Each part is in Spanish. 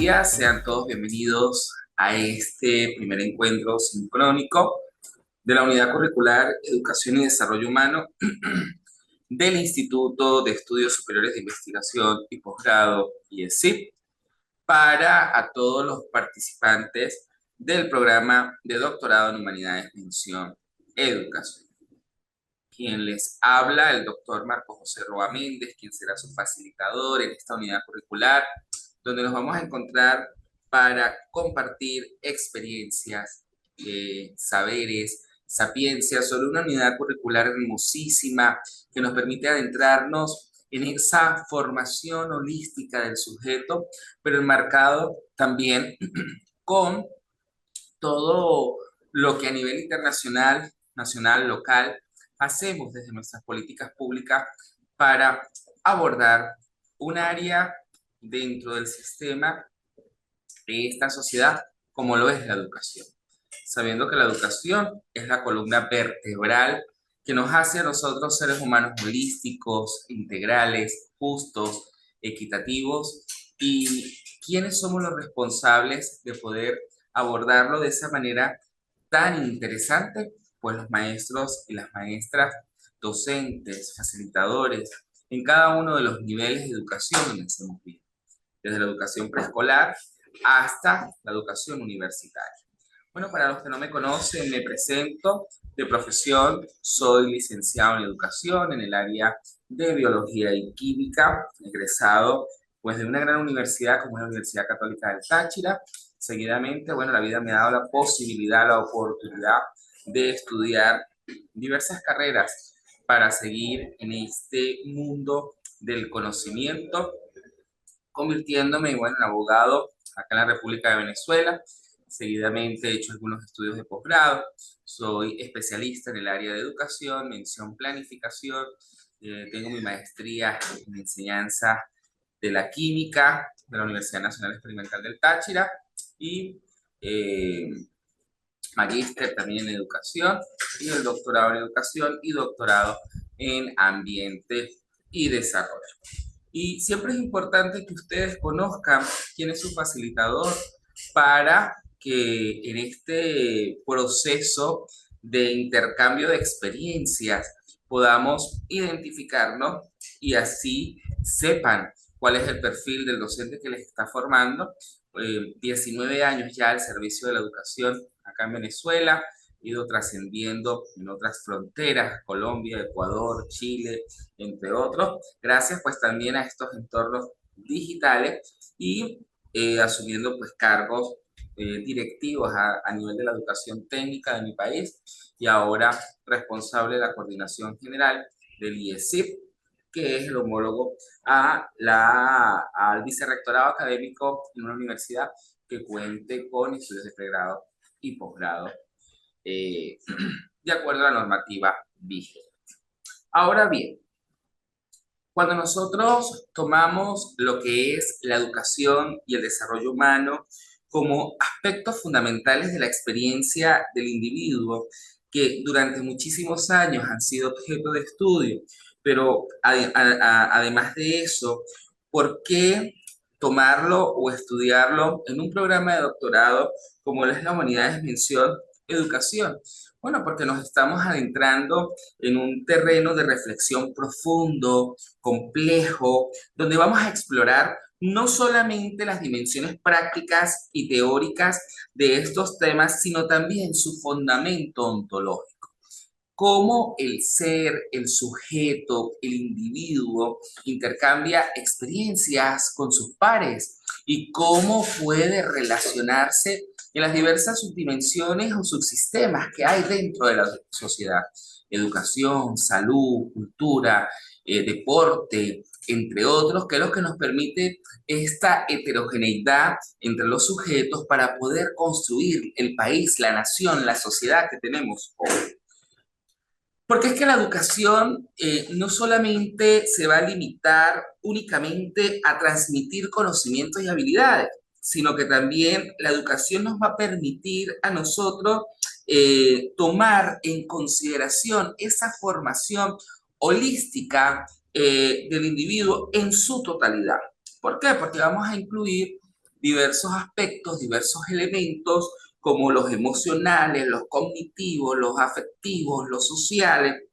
días, sean todos bienvenidos a este primer encuentro sincrónico de la Unidad Curricular Educación y Desarrollo Humano del Instituto de Estudios Superiores de Investigación y Posgrado, IESIP, para a todos los participantes del programa de doctorado en Humanidades, mención Educación. Quien les habla, el doctor Marco José Roa Méndez, quien será su facilitador en esta unidad curricular, donde nos vamos a encontrar para compartir experiencias, saberes, sapiencias sobre una unidad curricular hermosísima que nos permite adentrarnos en esa formación holística del sujeto, pero enmarcado también con todo lo que a nivel internacional, nacional, local, hacemos desde nuestras políticas públicas para abordar un área dentro del sistema de esta sociedad como lo es la educación, sabiendo que la educación es la columna vertebral que nos hace a nosotros seres humanos holísticos, integrales, justos, equitativos, y quiénes somos los responsables de poder abordarlo de esa manera tan interesante. Pues los maestros y las maestras, docentes, facilitadores, en cada uno de los niveles de educación donde hacemos vida, desde la educación preescolar hasta la educación universitaria. Bueno, para los que no me conocen, me presento. De profesión, soy licenciado en educación en el área de biología y química, egresado pues de una gran universidad como es la Universidad Católica del Táchira. Seguidamente, bueno, la vida me ha dado la posibilidad, la oportunidad de estudiar diversas carreras para seguir en este mundo del conocimiento, convirtiéndome, bueno, en abogado acá en la República de Venezuela. Seguidamente he hecho algunos estudios de posgrado. Soy especialista en el área de educación, mención planificación. Tengo mi maestría en enseñanza de la química de la Universidad Nacional Experimental del Táchira y magíster también en educación, y el doctorado en educación y doctorado en ambiente y desarrollo. Y siempre es importante que ustedes conozcan quién es su facilitador para que en este proceso de intercambio de experiencias podamos identificarnos y así sepan cuál es el perfil del docente que les está formando. 19 años ya al servicio de la educación acá en Venezuela, ido trascendiendo en otras fronteras, Colombia, Ecuador, Chile, entre otros, gracias pues también a estos entornos digitales y asumiendo pues cargos directivos a nivel de la educación técnica de mi país, y ahora responsable de la coordinación general del IESIP, que es el homólogo al vicerrectorado académico en una universidad que cuente con estudios de pregrado y posgrado eh, de acuerdo a la normativa vigente. Ahora bien, cuando nosotros tomamos lo que es la educación y el desarrollo humano como aspectos fundamentales de la experiencia del individuo, que durante muchísimos años han sido objeto de estudio, pero además de eso, ¿por qué tomarlo o estudiarlo en un programa de doctorado como es la Humanidades Mención Educación? Bueno, porque nos estamos adentrando en un terreno de reflexión profundo, complejo, donde vamos a explorar no solamente las dimensiones prácticas y teóricas de estos temas, sino también su fundamento ontológico. Cómo el ser, el sujeto, el individuo intercambia experiencias con sus pares y cómo puede relacionarse en las diversas subdimensiones o subsistemas que hay dentro de la sociedad. Educación, salud, cultura, deporte, entre otros, que es lo que nos permite esta heterogeneidad entre los sujetos para poder construir el país, la nación, la sociedad que tenemos hoy. Porque es que la educación no solamente se va a limitar únicamente a transmitir conocimientos y habilidades, sino que también la educación nos va a permitir a nosotros tomar en consideración esa formación holística del individuo en su totalidad. ¿Por qué? Porque vamos a incluir diversos aspectos, diversos elementos como los emocionales, los cognitivos, los afectivos, los sociales,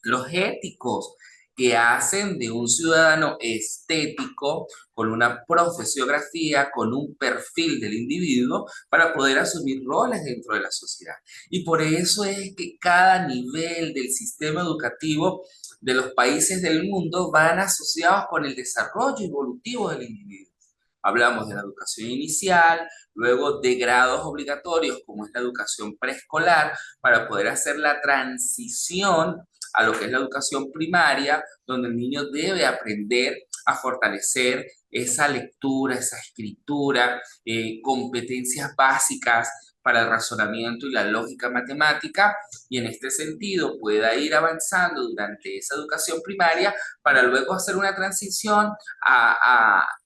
los éticos, que hacen de un ciudadano estético, con una profesiografía, con un perfil del individuo, para poder asumir roles dentro de la sociedad. Y por eso es que cada nivel del sistema educativo de los países del mundo van asociados con el desarrollo evolutivo del individuo. Hablamos de la educación inicial, luego de grados obligatorios como es la educación preescolar, para poder hacer la transición a lo que es la educación primaria, donde el niño debe aprender a fortalecer esa lectura, esa escritura, competencias básicas para el razonamiento y la lógica matemática, y en este sentido pueda ir avanzando durante esa educación primaria para luego hacer una transición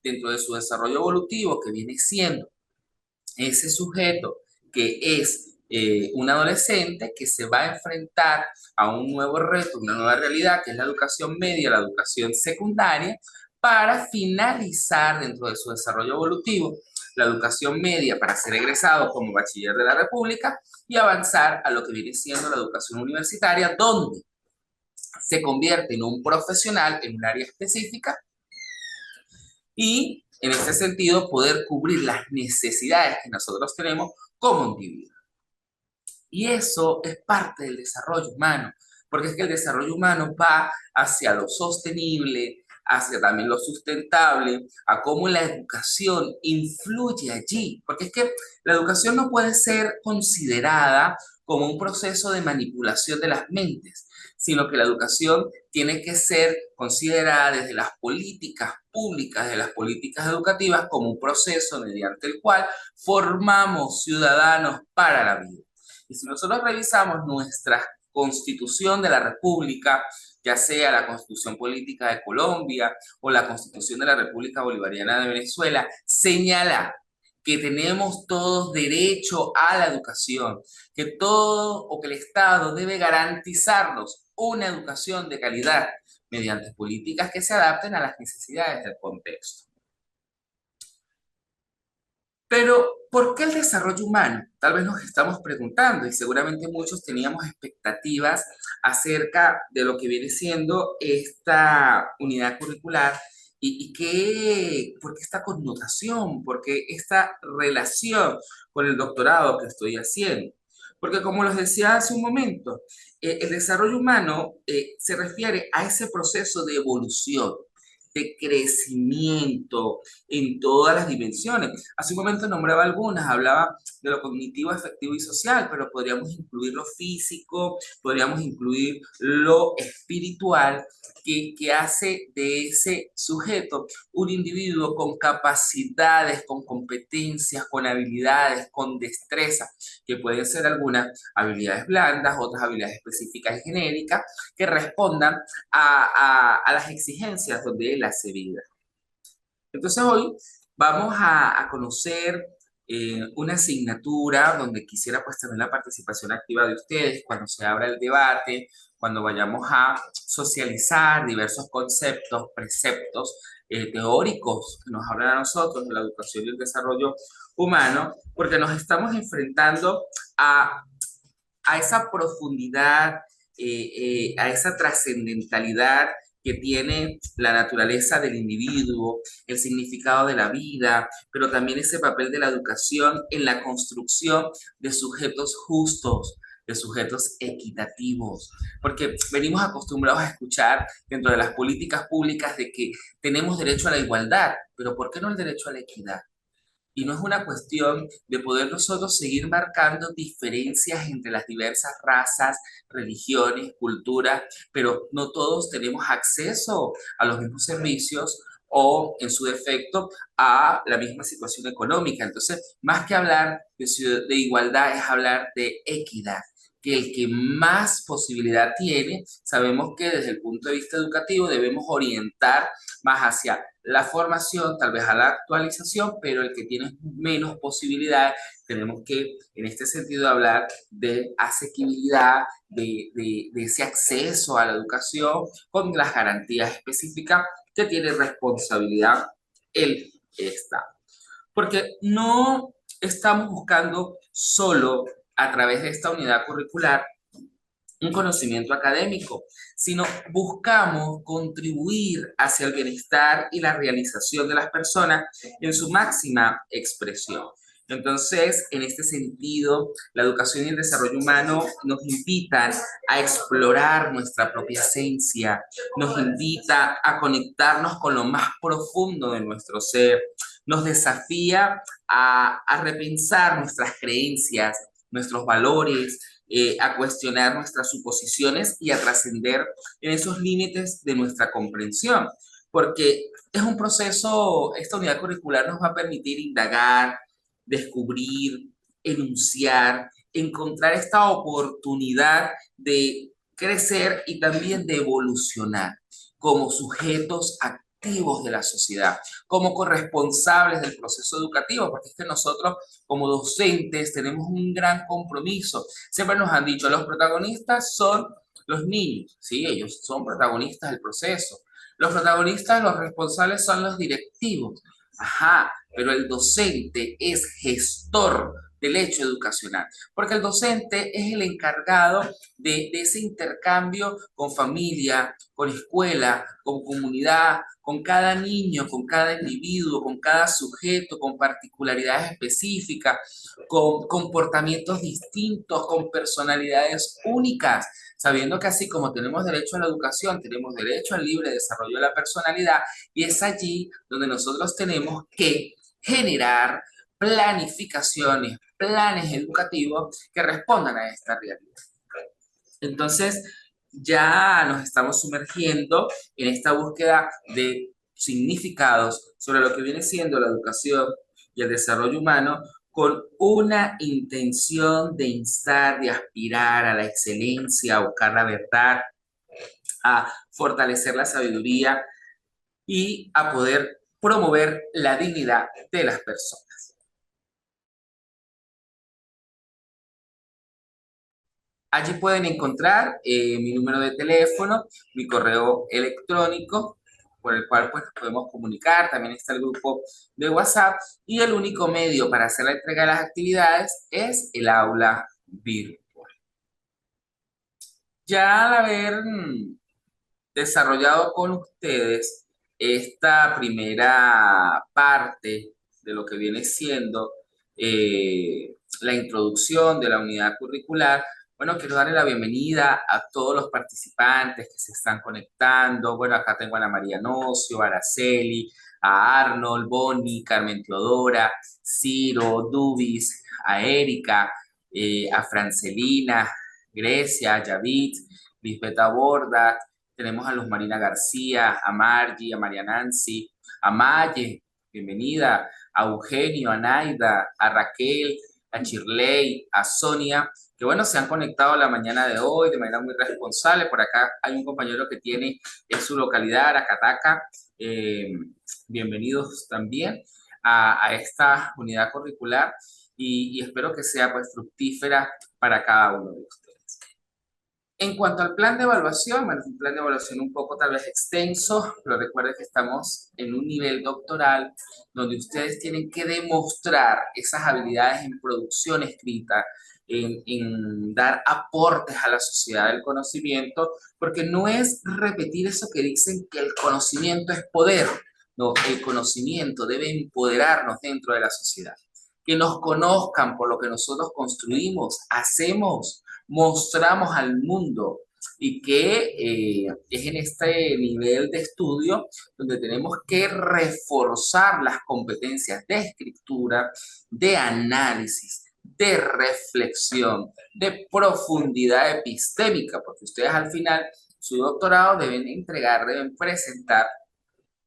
dentro de su desarrollo evolutivo, que viene siendo ese sujeto que es un adolescente que se va a enfrentar a un nuevo reto, una nueva realidad, que es la educación media, la educación secundaria, para finalizar dentro de su desarrollo evolutivo la educación media para ser egresado como bachiller de la República y avanzar a lo que viene siendo la educación universitaria, donde se convierte en un profesional en un área específica y en este sentido poder cubrir las necesidades que nosotros tenemos como individuos. Y eso es parte del desarrollo humano, porque es que el desarrollo humano va hacia lo sostenible, hacia también lo sustentable, a cómo la educación influye allí, porque es que la educación no puede ser considerada como un proceso de manipulación de las mentes, sino que la educación tiene que ser considerada desde las políticas públicas, de las políticas educativas, como un proceso mediante el cual formamos ciudadanos para la vida. Y si nosotros revisamos nuestra Constitución de la República, ya sea la Constitución Política de Colombia o la Constitución de la República Bolivariana de Venezuela, señala que tenemos todos derecho a la educación, que todo o que el Estado debe garantizarnos una educación de calidad mediante políticas que se adapten a las necesidades del contexto. Pero, ¿por qué el desarrollo humano? Tal vez nos estamos preguntando y seguramente muchos teníamos expectativas acerca de lo que viene siendo esta unidad curricular por qué esta connotación, por qué esta relación con el doctorado que estoy haciendo. Porque como les decía hace un momento, el desarrollo humano se refiere a ese proceso de evolución, de crecimiento en todas las dimensiones. Hace un momento nombraba algunas, hablaba de lo cognitivo, afectivo y social, pero podríamos incluir lo físico, podríamos incluir lo espiritual, que hace de ese sujeto un individuo con capacidades, con competencias, con habilidades, con destreza, que pueden ser algunas habilidades blandas, otras habilidades específicas y genéricas, que respondan a las exigencias donde él hace vida. Entonces hoy vamos a conocer una asignatura donde quisiera pues también la participación activa de ustedes cuando se abra el debate, cuando vayamos a socializar diversos conceptos, preceptos teóricos que nos hablan a nosotros de la educación y el desarrollo humano, porque nos estamos enfrentando a, a esa profundidad, a esa trascendentalidad que tiene la naturaleza del individuo, el significado de la vida, pero también ese papel de la educación en la construcción de sujetos justos, de sujetos equitativos, porque venimos acostumbrados a escuchar dentro de las políticas públicas de que tenemos derecho a la igualdad, pero ¿por qué no el derecho a la equidad? Y no es una cuestión de poder nosotros seguir marcando diferencias entre las diversas razas, religiones, culturas, pero no todos tenemos acceso a los mismos servicios o, en su defecto, a la misma situación económica. Entonces, más que hablar de igualdad, es hablar de equidad, que el que más posibilidad tiene, sabemos que desde el punto de vista educativo debemos orientar más hacia la formación, tal vez a la actualización, pero el que tiene menos posibilidades, tenemos que en este sentido hablar de asequibilidad, de ese acceso a la educación con las garantías específicas que tiene responsabilidad el Estado. porque no estamos buscando solo a través de esta unidad curricular un conocimiento académico, sino buscamos contribuir hacia el bienestar y la realización de las personas en su máxima expresión. Entonces, en este sentido, la educación y el desarrollo humano nos invitan a explorar nuestra propia esencia, nos invita a conectarnos con lo más profundo de nuestro ser, nos desafía a repensar nuestras creencias, nuestros valores, a cuestionar nuestras suposiciones y a trascender en esos límites de nuestra comprensión, porque es un proceso, esta unidad curricular nos va a permitir indagar, descubrir, enunciar, encontrar esta oportunidad de crecer y también de evolucionar como sujetos activos de la sociedad, como corresponsables del proceso educativo, porque es que nosotros como docentes tenemos un gran compromiso. Siempre nos han dicho, los protagonistas son los niños, ¿sí? Ellos son protagonistas del proceso. Los protagonistas, los responsables son los directivos. Ajá, pero el docente es gestor del hecho educacional, porque el docente es el encargado de ese intercambio con familia, con escuela, con comunidad, con cada niño, con cada individuo, con cada sujeto, con particularidades específicas, con comportamientos distintos, con personalidades únicas, sabiendo que así como tenemos derecho a la educación, tenemos derecho al libre desarrollo de la personalidad, y es allí donde nosotros tenemos que generar planificaciones, planes educativos que respondan a esta realidad. Entonces, ya nos estamos sumergiendo en esta búsqueda de significados sobre lo que viene siendo la educación y el desarrollo humano con una intención de instar, de aspirar a la excelencia, a buscar la verdad, a fortalecer la sabiduría y a poder promover la dignidad de las personas. Allí pueden encontrar mi número de teléfono, mi correo electrónico, por el cual pues podemos comunicar. También está el grupo de WhatsApp y el único medio para hacer la entrega de las actividades es el aula virtual. Ya al haber desarrollado con ustedes esta primera parte de lo que viene siendo la introducción de la unidad curricular, bueno, quiero darle la bienvenida a todos los participantes que se están conectando. Bueno, acá tengo a Ana María Nocio, a Araceli, a Arnold, Bonnie, Carmen Teodora, Ciro, Dubis, a Erika, a Francelina, Grecia, a Yavid, Lisbeth Borda, tenemos a Luz Marina García, a Margie, a María Nancy, a Maye, bienvenida, a Eugenio, a Naida, a Raquel, a Chirley, a Sonia, que bueno, se han conectado la mañana de hoy de manera muy responsable. Por acá hay un compañero que tiene en su localidad, Aracataca. Bienvenidos también a esta unidad curricular y espero que sea pues fructífera para cada uno de ustedes. En cuanto al plan de evaluación, bueno, es un plan de evaluación un poco tal vez extenso, pero recuerden que estamos en un nivel doctoral donde ustedes tienen que demostrar esas habilidades en producción escrita, en dar aportes a la sociedad del conocimiento, porque no es repetir eso que dicen que el conocimiento es poder, no, el conocimiento debe empoderarnos dentro de la sociedad, que nos conozcan por lo que nosotros construimos, hacemos, mostramos al mundo y que es en este nivel de estudio donde tenemos que reforzar las competencias de escritura, de análisis, de reflexión, de profundidad epistémica, porque ustedes al final su doctorado deben entregar, deben presentar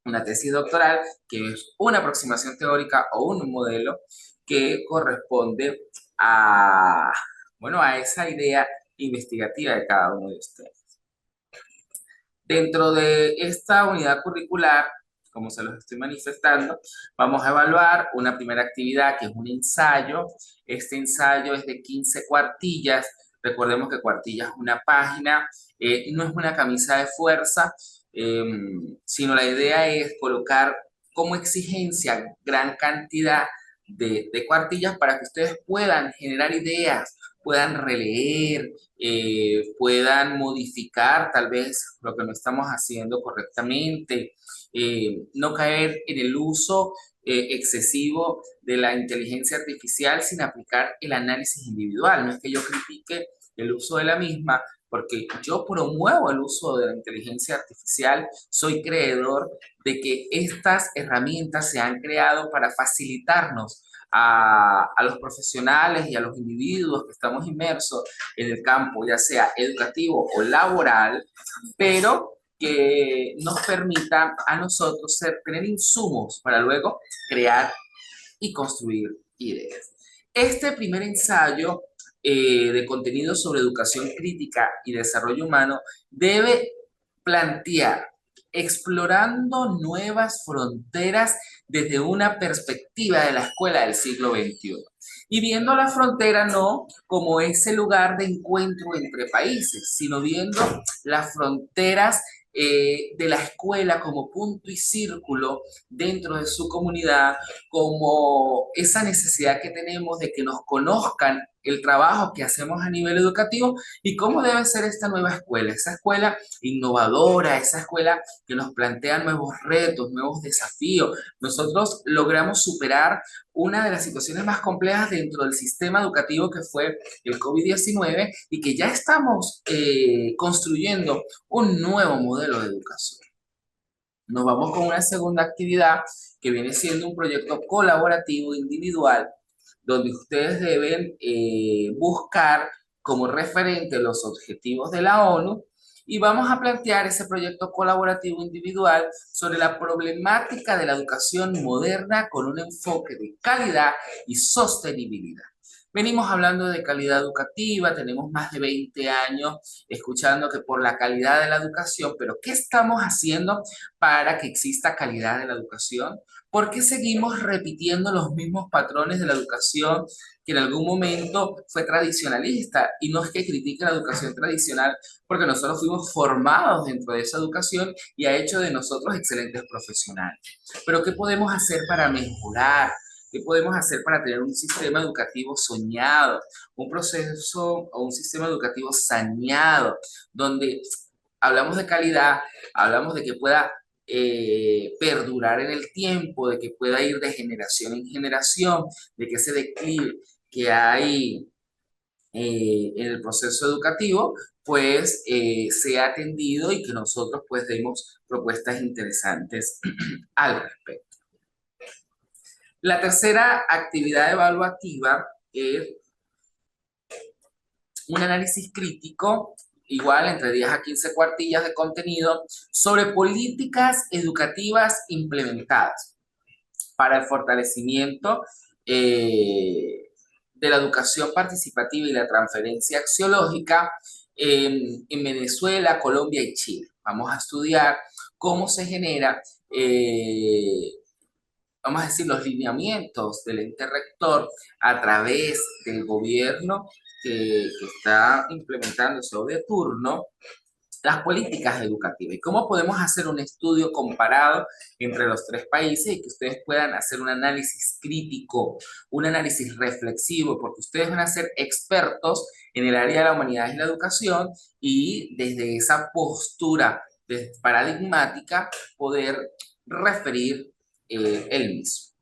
una tesis doctoral que es una aproximación teórica o un modelo que corresponde a, bueno, a esa idea investigativa de cada uno de ustedes. Dentro de esta unidad curricular, como se los estoy manifestando, vamos a evaluar una primera actividad que es un ensayo. Este ensayo es de 15 cuartillas. Recordemos que cuartilla es una página, no es una camisa de fuerza, sino la idea es colocar como exigencia gran cantidad de cuartillas para que ustedes puedan generar ideas, puedan releer, puedan modificar tal vez lo que no estamos haciendo correctamente, no caer en el uso excesivo de la inteligencia artificial sin aplicar el análisis individual. No es que yo critique el uso de la misma, porque yo promuevo el uso de la inteligencia artificial, soy creedor de que estas herramientas se han creado para facilitarnos a los profesionales y a los individuos que estamos inmersos en el campo, ya sea educativo o laboral, pero que nos permita a nosotros tener insumos para luego crear y construir ideas. Este primer ensayo de contenido sobre educación crítica y desarrollo humano debe plantear explorando nuevas fronteras desde una perspectiva de la escuela del siglo XXI. Y viendo la frontera no como ese lugar de encuentro entre países, sino viendo las fronteras de la escuela como punto y círculo dentro de su comunidad, como esa necesidad que tenemos de que nos conozcan el trabajo que hacemos a nivel educativo y cómo debe ser esta nueva escuela, esa escuela innovadora, esa escuela que nos plantea nuevos retos, nuevos desafíos. Nosotros logramos superar una de las situaciones más complejas dentro del sistema educativo que fue el COVID-19 y que ya estamos construyendo un nuevo modelo de educación. Nos vamos con una segunda actividad que viene siendo un proyecto colaborativo individual donde ustedes deben buscar como referente los objetivos de la ONU y vamos a plantear ese proyecto colaborativo individual sobre la problemática de la educación moderna con un enfoque de calidad y sostenibilidad. Venimos hablando de calidad educativa, tenemos más de 20 años escuchando que por la calidad de la educación, pero ¿qué estamos haciendo para que exista calidad de la educación? ¿Por qué seguimos repitiendo los mismos patrones de la educación que en algún momento fue tradicionalista? Y no es que critique la educación tradicional, porque nosotros fuimos formados dentro de esa educación y ha hecho de nosotros excelentes profesionales. Pero ¿qué podemos hacer para mejorar? ¿Qué podemos hacer para tener un sistema educativo soñado, un proceso o un sistema educativo saneado, donde hablamos de calidad, hablamos de que pueda perdurar en el tiempo, de que pueda ir de generación en generación, de que ese declive que hay en el proceso educativo, pues sea atendido y que nosotros pues demos propuestas interesantes al respecto. La tercera actividad evaluativa es un análisis crítico, igual entre 10 a 15 cuartillas de contenido, sobre políticas educativas implementadas para el fortalecimiento de la educación participativa y la transferencia axiológica en Venezuela, Colombia y Chile. Vamos a estudiar cómo se genera vamos a decir, los lineamientos del ente rector a través del gobierno que está implementándose o de turno, las políticas educativas y cómo podemos hacer un estudio comparado entre los tres países y que ustedes puedan hacer un análisis crítico, un análisis reflexivo, porque ustedes van a ser expertos en el área de la humanidad y la educación y desde esa postura paradigmática poder referir el mismo.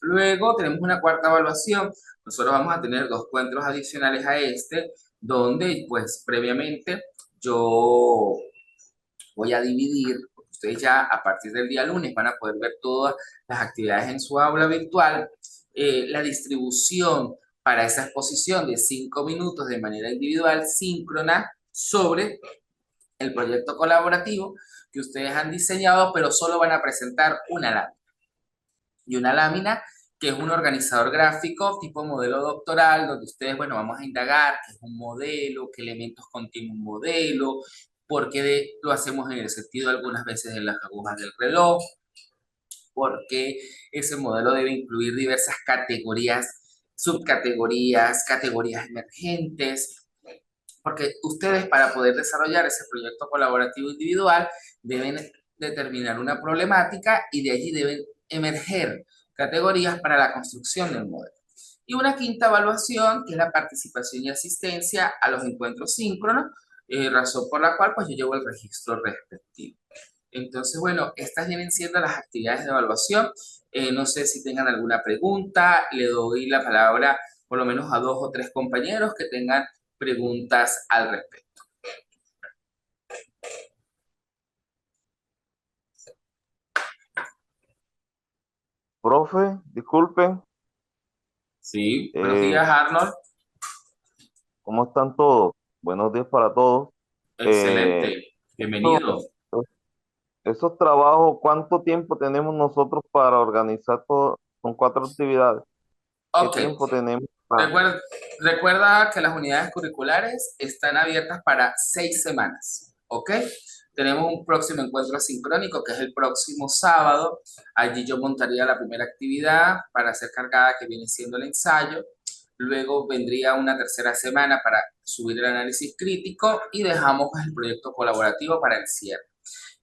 Luego tenemos una cuarta evaluación. Nosotros vamos a tener dos encuentros adicionales a este, donde pues previamente yo voy a dividir, porque ustedes ya a partir del día lunes van a poder ver todas las actividades en su aula virtual, la distribución para esa exposición de 5 minutos de manera individual, síncrona, sobre el proyecto colaborativo que ustedes han diseñado, pero solo van a presentar una lámina. Y una lámina que es un organizador gráfico tipo modelo doctoral, donde ustedes, bueno, vamos a indagar qué es un modelo, qué elementos contiene un modelo, por qué lo hacemos en el sentido algunas veces de las agujas del reloj, por qué ese modelo debe incluir diversas categorías, subcategorías, categorías emergentes, porque ustedes para poder desarrollar ese proyecto colaborativo individual deben determinar una problemática y de allí deben emerger categorías para la construcción del modelo. Y una quinta evaluación, que es la participación y asistencia a los encuentros síncronos, razón por la cual pues yo llevo el registro respectivo. Entonces, bueno, estas vienen siendo las actividades de evaluación. No sé si tengan alguna pregunta, le doy la palabra por lo menos a 2 o 3 compañeros que tengan preguntas al respecto. Profe, disculpen, Sí, buenos eh, días, Arnold. ¿cómo están todos? Buenos días para todos. Eh, Excelente, esos, bienvenido. esos trabajos, ¿cuánto tiempo tenemos nosotros para organizar todo? Son 4 actividades. ¿Qué Ok, tiempo tenemos para? recuerda, recuerda que las unidades curriculares están abiertas para 6 semanas, ¿ok? Tenemos un próximo encuentro asincrónico que es el próximo sábado. Allí yo montaría la primera actividad para hacer cargada que viene siendo el ensayo. Luego vendría una tercera semana para subir el análisis crítico y dejamos el proyecto colaborativo para el cierre.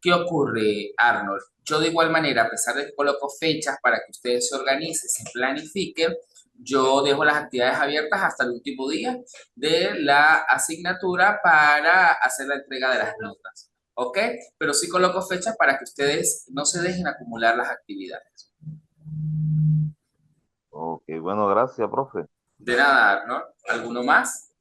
¿Qué ocurre, Arnold? Yo de igual manera, a pesar de que coloco fechas para que ustedes se organicen, se planifiquen, yo dejo las actividades abiertas hasta el último día de la asignatura para hacer la entrega de las notas. ¿Ok? Pero sí coloco fechas para que ustedes no se dejen acumular las actividades. Ok, bueno, gracias, profe. De nada, Arnold. ¿Alguno más?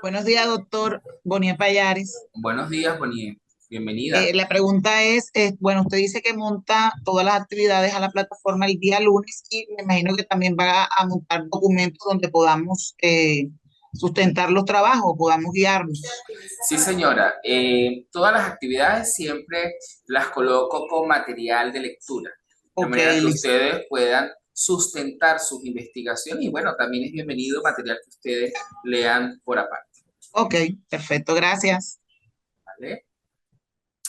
Buenos días, doctor Bonilla Payares. Buenos días, Bonnie. Bienvenida. La pregunta es, bueno, usted dice que monta todas las actividades a la plataforma el día lunes y me imagino que también va a montar documentos donde podamos sustentar los trabajos, podamos guiarnos. Sí, señora. Todas las actividades siempre las coloco con material de lectura, de Ok, manera que listo. ustedes puedan sustentar sus investigaciones y bueno, también es bienvenido material que ustedes lean por aparte, Ok, perfecto, gracias. ¿vale?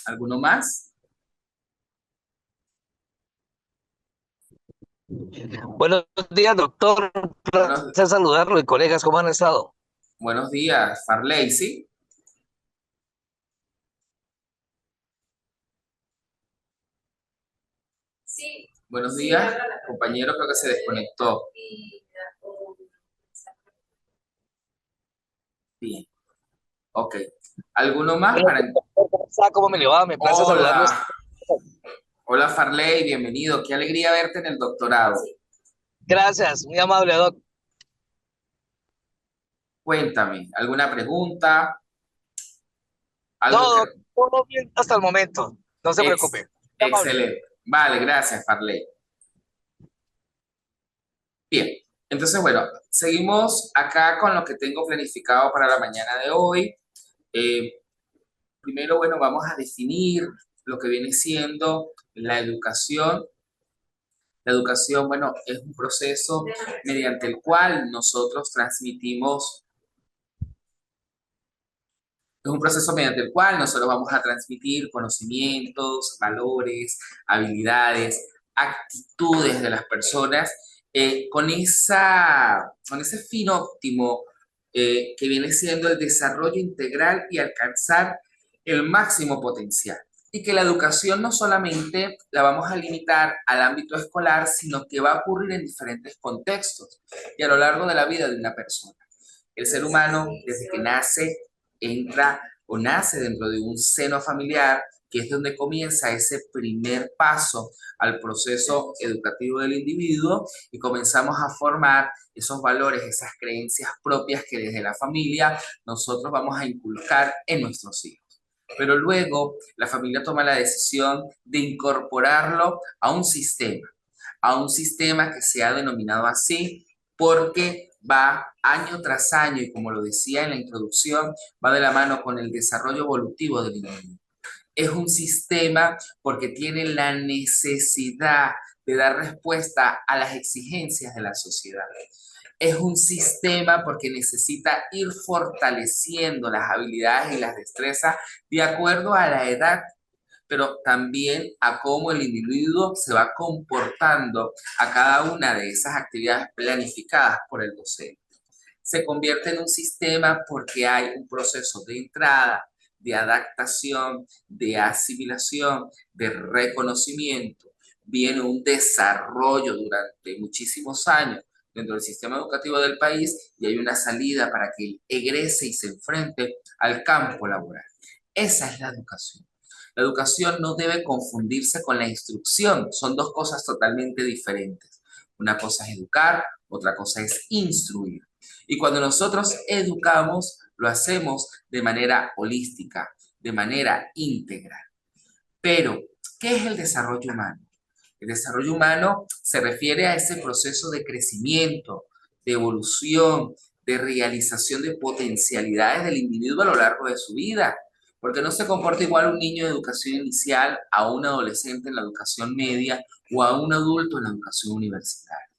¿Alguno más? Buenos días, doctor. Un Buenos, placer saludarlo y colegas, ¿cómo han estado? buenos días, Farley, ¿sí? Buenos días, compañero, creo que se desconectó. Bien, ok. ¿Alguno más Bueno, para... doctor, ¿cómo está? ¿Cómo me le va? Me place saludarlo. Hola, hola Farley, bienvenido. Qué alegría verte en el doctorado. Gracias, muy amable, doc. Cuéntame, ¿alguna pregunta? Algo que... Todo, todo bien hasta el momento. No se preocupe. Muy amable. Excelente. Vale, gracias, Farley. Bien, entonces, bueno, seguimos acá con lo que tengo planificado para la mañana de hoy. Eh, Primero, bueno, vamos a definir lo que viene siendo la educación. La educación, bueno, es un proceso mediante el cual nosotros transmitimos. Es un proceso mediante el cual nosotros vamos a transmitir conocimientos, valores, habilidades, actitudes de las personas con ese fin óptimo que viene siendo el desarrollo integral y alcanzar el máximo potencial. Y que la educación no solamente la vamos a limitar al ámbito escolar, sino que va a ocurrir en diferentes contextos y a lo largo de la vida de una persona. El ser humano, desde que nace, entra o nace dentro de un seno familiar, que es donde comienza ese primer paso al proceso educativo del individuo y comenzamos a formar esos valores, esas creencias propias que desde la familia nosotros vamos a inculcar en nuestros hijos. Pero luego la familia toma la decisión de incorporarlo a un sistema que se ha denominado así porque va año tras año y como lo decía en la introducción, va de la mano con el desarrollo evolutivo del individuo. Es un sistema porque tiene la necesidad de dar respuesta a las exigencias de la sociedad. Es un sistema porque necesita ir fortaleciendo las habilidades y las destrezas de acuerdo a la edad, pero también a cómo el individuo se va comportando a cada una de esas actividades planificadas por el docente. Se convierte en un sistema porque hay un proceso de entrada, de adaptación, de asimilación, de reconocimiento, viene un desarrollo durante muchísimos años dentro del sistema educativo del país y hay una salida para que él egrese y se enfrente al campo laboral. Esa es la educación. La educación no debe confundirse con la instrucción, son dos cosas totalmente diferentes. Una cosa es educar, otra cosa es instruir. Y cuando nosotros educamos, lo hacemos de manera holística, de manera íntegra. Pero, ¿qué es el desarrollo humano? El desarrollo humano se refiere a ese proceso de crecimiento, de evolución, de realización de potencialidades del individuo a lo largo de su vida. Porque no se comporta igual un niño de educación inicial a un adolescente en la educación media o a un adulto en la educación universitaria.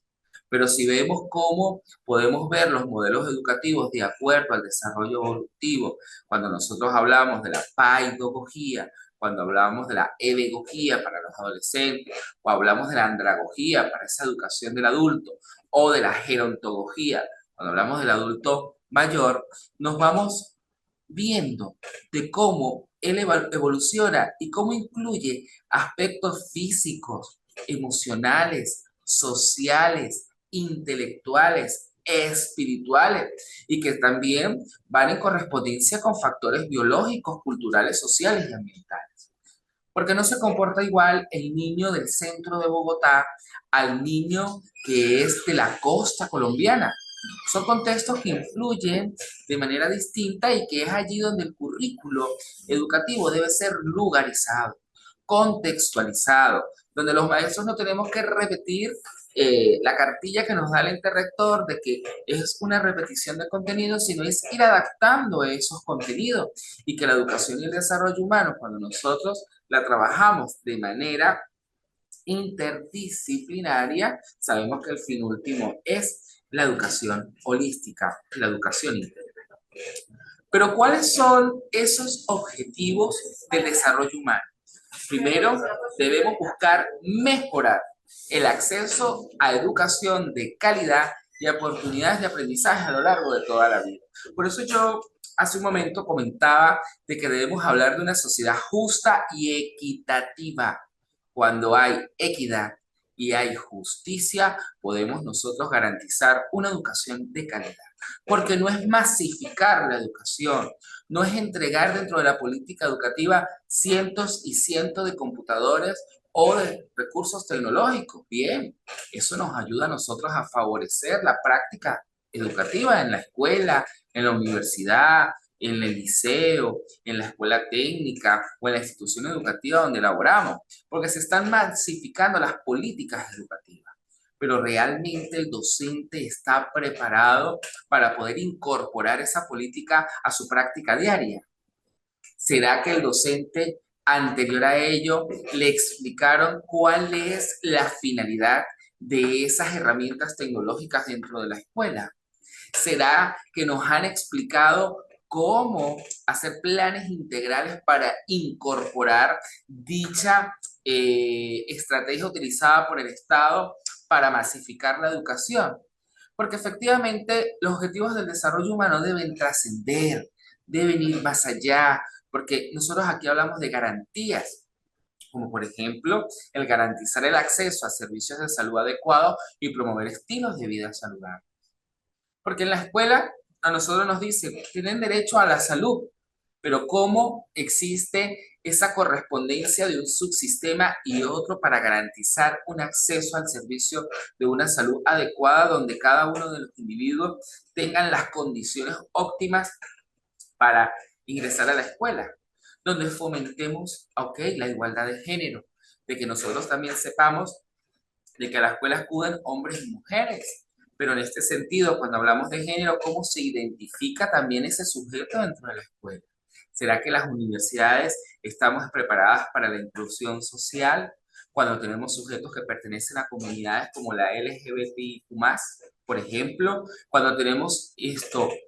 Pero si vemos cómo podemos ver los modelos educativos de acuerdo al desarrollo evolutivo, cuando nosotros hablamos de la paidogogía, cuando hablamos de la edegogía para los adolescentes, o hablamos de la andragogía para esa educación del adulto, o de la gerontología, cuando hablamos del adulto mayor, nos vamos viendo de cómo él evoluciona y cómo incluye aspectos físicos, emocionales, sociales, intelectuales, espirituales y que también van en correspondencia con factores biológicos, culturales, sociales y ambientales. Porque no se comporta igual el niño del centro de Bogotá al niño que es de la costa colombiana. Son contextos que influyen de manera distinta y que es allí donde el currículo educativo debe ser lugarizado, contextualizado, donde los maestros no tenemos que repetir la cartilla que nos da el ente rector de que es una repetición de contenidos, sino es ir adaptando esos contenidos y que la educación y el desarrollo humano, cuando nosotros la trabajamos de manera interdisciplinaria, sabemos que el fin último es la educación holística, la educación integral. Pero ¿cuáles son esos objetivos del desarrollo humano? Primero, debemos buscar mejorar el acceso a educación de calidad y oportunidades de aprendizaje a lo largo de toda la vida. Por eso yo hace un momento comentaba de que debemos hablar de una sociedad justa y equitativa. Cuando hay equidad y hay justicia, podemos nosotros garantizar una educación de calidad. Porque no es masificar la educación, no es entregar dentro de la política educativa cientos y cientos de computadores o de recursos tecnológicos. Bien, eso nos ayuda a nosotros a favorecer la práctica educativa en la escuela, en la universidad, en el liceo, en la escuela técnica o en la institución educativa donde laboramos, porque se están masificando las políticas educativas. Pero realmente el docente está preparado para poder incorporar esa política a su práctica diaria. ¿Será que el docente anterior a ello le explicaron cuál es la finalidad de esas herramientas tecnológicas dentro de la escuela? ¿Será que nos han explicado cómo hacer planes integrales para incorporar dicha estrategia utilizada por el Estado para masificar la educación? Porque efectivamente los objetivos del desarrollo humano deben trascender, deben ir más allá, porque nosotros aquí hablamos de garantías, como por ejemplo el garantizar el acceso a servicios de salud adecuados y promover estilos de vida saludables. Porque en la escuela a nosotros nos dicen, tienen derecho a la salud, pero ¿cómo existe esa correspondencia de un subsistema y otro para garantizar un acceso al servicio de una salud adecuada donde cada uno de los individuos tengan las condiciones óptimas para ingresar a la escuela? Donde fomentemos, la igualdad de género, de que nosotros también sepamos de que a la escuela acuden hombres y mujeres. Pero en este sentido, cuando hablamos de género, ¿cómo se identifica también ese sujeto dentro de la escuela? ¿Será que las universidades estamos preparadas para la inclusión social cuando tenemos sujetos que pertenecen a comunidades como la LGBTIQ+, por ejemplo? Cuando tenemos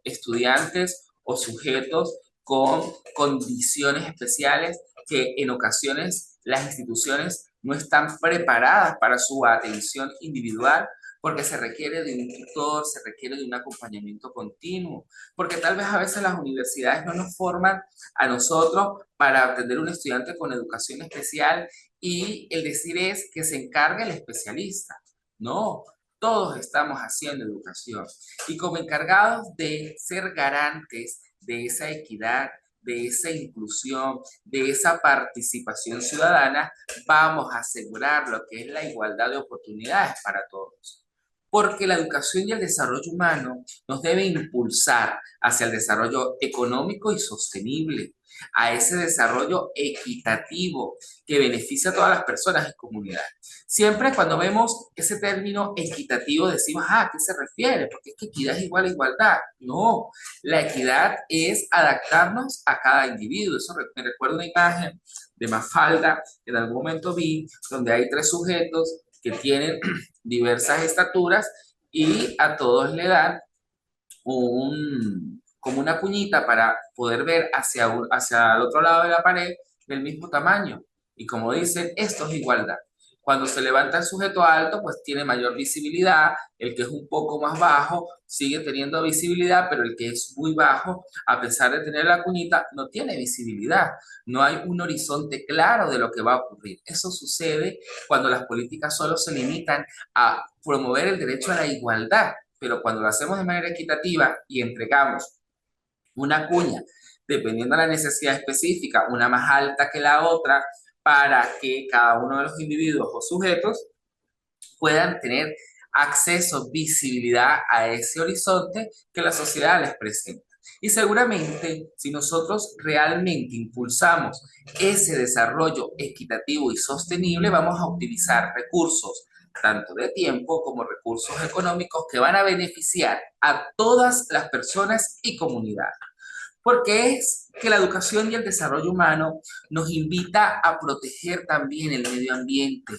estudiantes o sujetos con condiciones especiales que en ocasiones las instituciones no están preparadas para su atención individual, porque se requiere de un tutor, se requiere de un acompañamiento continuo, porque tal vez a veces las universidades no nos forman a nosotros para atender a un estudiante con educación especial y el decir es que se encargue el especialista. No, todos estamos haciendo educación y como encargados de ser garantes de esa equidad, de esa inclusión, de esa participación ciudadana, vamos a asegurar lo que es la igualdad de oportunidades para todos. Porque la educación y el desarrollo humano nos debe impulsar hacia el desarrollo económico y sostenible, a ese desarrollo equitativo que beneficia a todas las personas y comunidades. Siempre cuando vemos ese término equitativo decimos, ¿a qué se refiere? Porque es que equidad es igual a igualdad. No, la equidad es adaptarnos a cada individuo. Eso me recuerda una imagen de Mafalda que en algún momento vi, donde hay tres sujetos que tienen diversas estaturas y a todos le dan como una cuñita para poder ver hacia el otro lado de la pared del mismo tamaño. Y como dicen, esto es igualdad. Cuando se levanta el sujeto alto, pues tiene mayor visibilidad. El que es un poco más bajo sigue teniendo visibilidad, pero el que es muy bajo, a pesar de tener la cuñita, no tiene visibilidad. No hay un horizonte claro de lo que va a ocurrir. Eso sucede cuando las políticas solo se limitan a promover el derecho a la igualdad, pero cuando lo hacemos de manera equitativa y entregamos una cuña, dependiendo de la necesidad específica, una más alta que la otra, para que cada uno de los individuos o sujetos puedan tener acceso, visibilidad a ese horizonte que la sociedad les presenta. Y seguramente, si nosotros realmente impulsamos ese desarrollo equitativo y sostenible, vamos a utilizar recursos, tanto de tiempo como recursos económicos, que van a beneficiar a todas las personas y comunidades. Porque es que la educación y el desarrollo humano nos invita a proteger también el medio ambiente,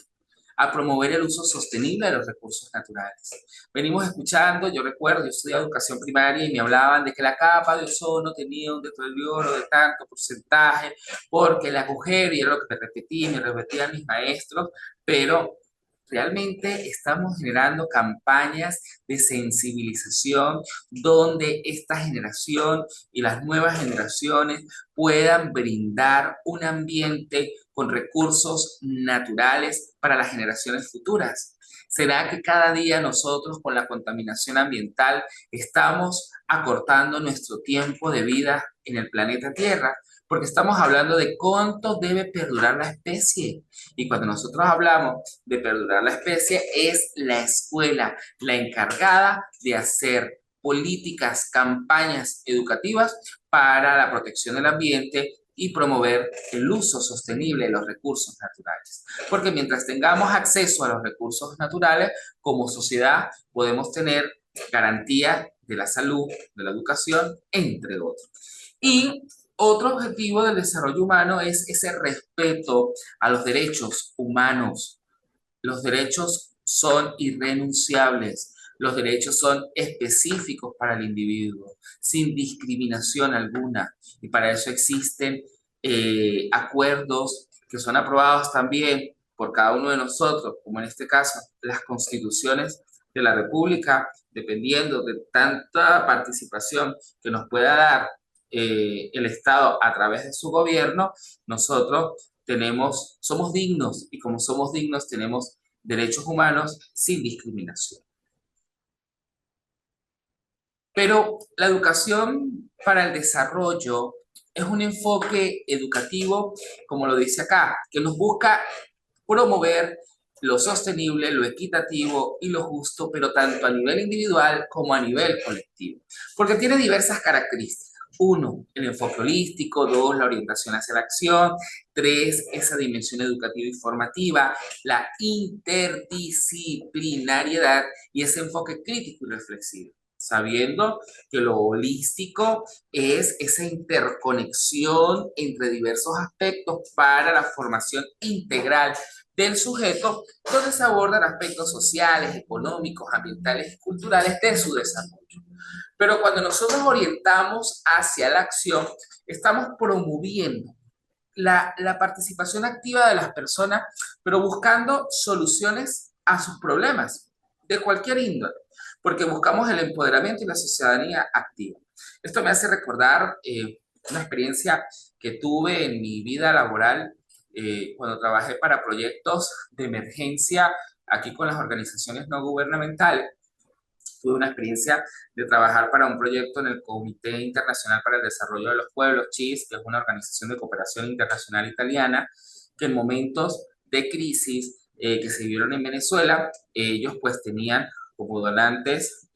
a promover el uso sostenible de los recursos naturales. Venimos escuchando, yo recuerdo, yo estudié educación primaria y me hablaban de que la capa de ozono tenía un deterioro de tanto porcentaje, porque el agujero, y era lo que me repetían mis maestros, pero realmente estamos generando campañas de sensibilización donde esta generación y las nuevas generaciones puedan brindar un ambiente con recursos naturales para las generaciones futuras. ¿Será que cada día nosotros con la contaminación ambiental estamos acortando nuestro tiempo de vida en el planeta Tierra? Porque estamos hablando de cuánto debe perdurar la especie. Y cuando nosotros hablamos de perdurar la especie, es la escuela la encargada de hacer políticas, campañas educativas para la protección del ambiente y promover el uso sostenible de los recursos naturales. Porque mientras tengamos acceso a los recursos naturales, como sociedad podemos tener garantía de la salud, de la educación, entre otros. Y otro objetivo del desarrollo humano es ese respeto a los derechos humanos. Los derechos son irrenunciables. Los derechos son específicos para el individuo, sin discriminación alguna. Y para eso existen acuerdos que son aprobados también por cada uno de nosotros, como en este caso las constituciones de la República, dependiendo de tanta participación que nos pueda dar el Estado a través de su gobierno, nosotros somos dignos y como somos dignos tenemos derechos humanos sin discriminación. Pero la educación para el desarrollo es un enfoque educativo, como lo dice acá, que nos busca promover lo sostenible, lo equitativo y lo justo, pero tanto a nivel individual como a nivel colectivo, porque tiene diversas características. 1, el enfoque holístico. 2, la orientación hacia la acción. 3, esa dimensión educativa y formativa, la interdisciplinariedad y ese enfoque crítico y reflexivo, sabiendo que lo holístico es esa interconexión entre diversos aspectos para la formación integral del sujeto, donde se abordan aspectos sociales, económicos, ambientales y culturales de su desarrollo. Pero cuando nosotros orientamos hacia la acción, estamos promoviendo la participación activa de las personas, pero buscando soluciones a sus problemas de cualquier índole, porque buscamos el empoderamiento y la ciudadanía activa. Esto me hace recordar una experiencia que tuve en mi vida laboral cuando trabajé para proyectos de emergencia aquí con las organizaciones no gubernamentales. Tuve una experiencia de trabajar para un proyecto en el Comité Internacional para el Desarrollo de los Pueblos, CHIS, que es una organización de cooperación internacional italiana, que en momentos de crisis que se vivieron en Venezuela, ellos pues tenían como donantes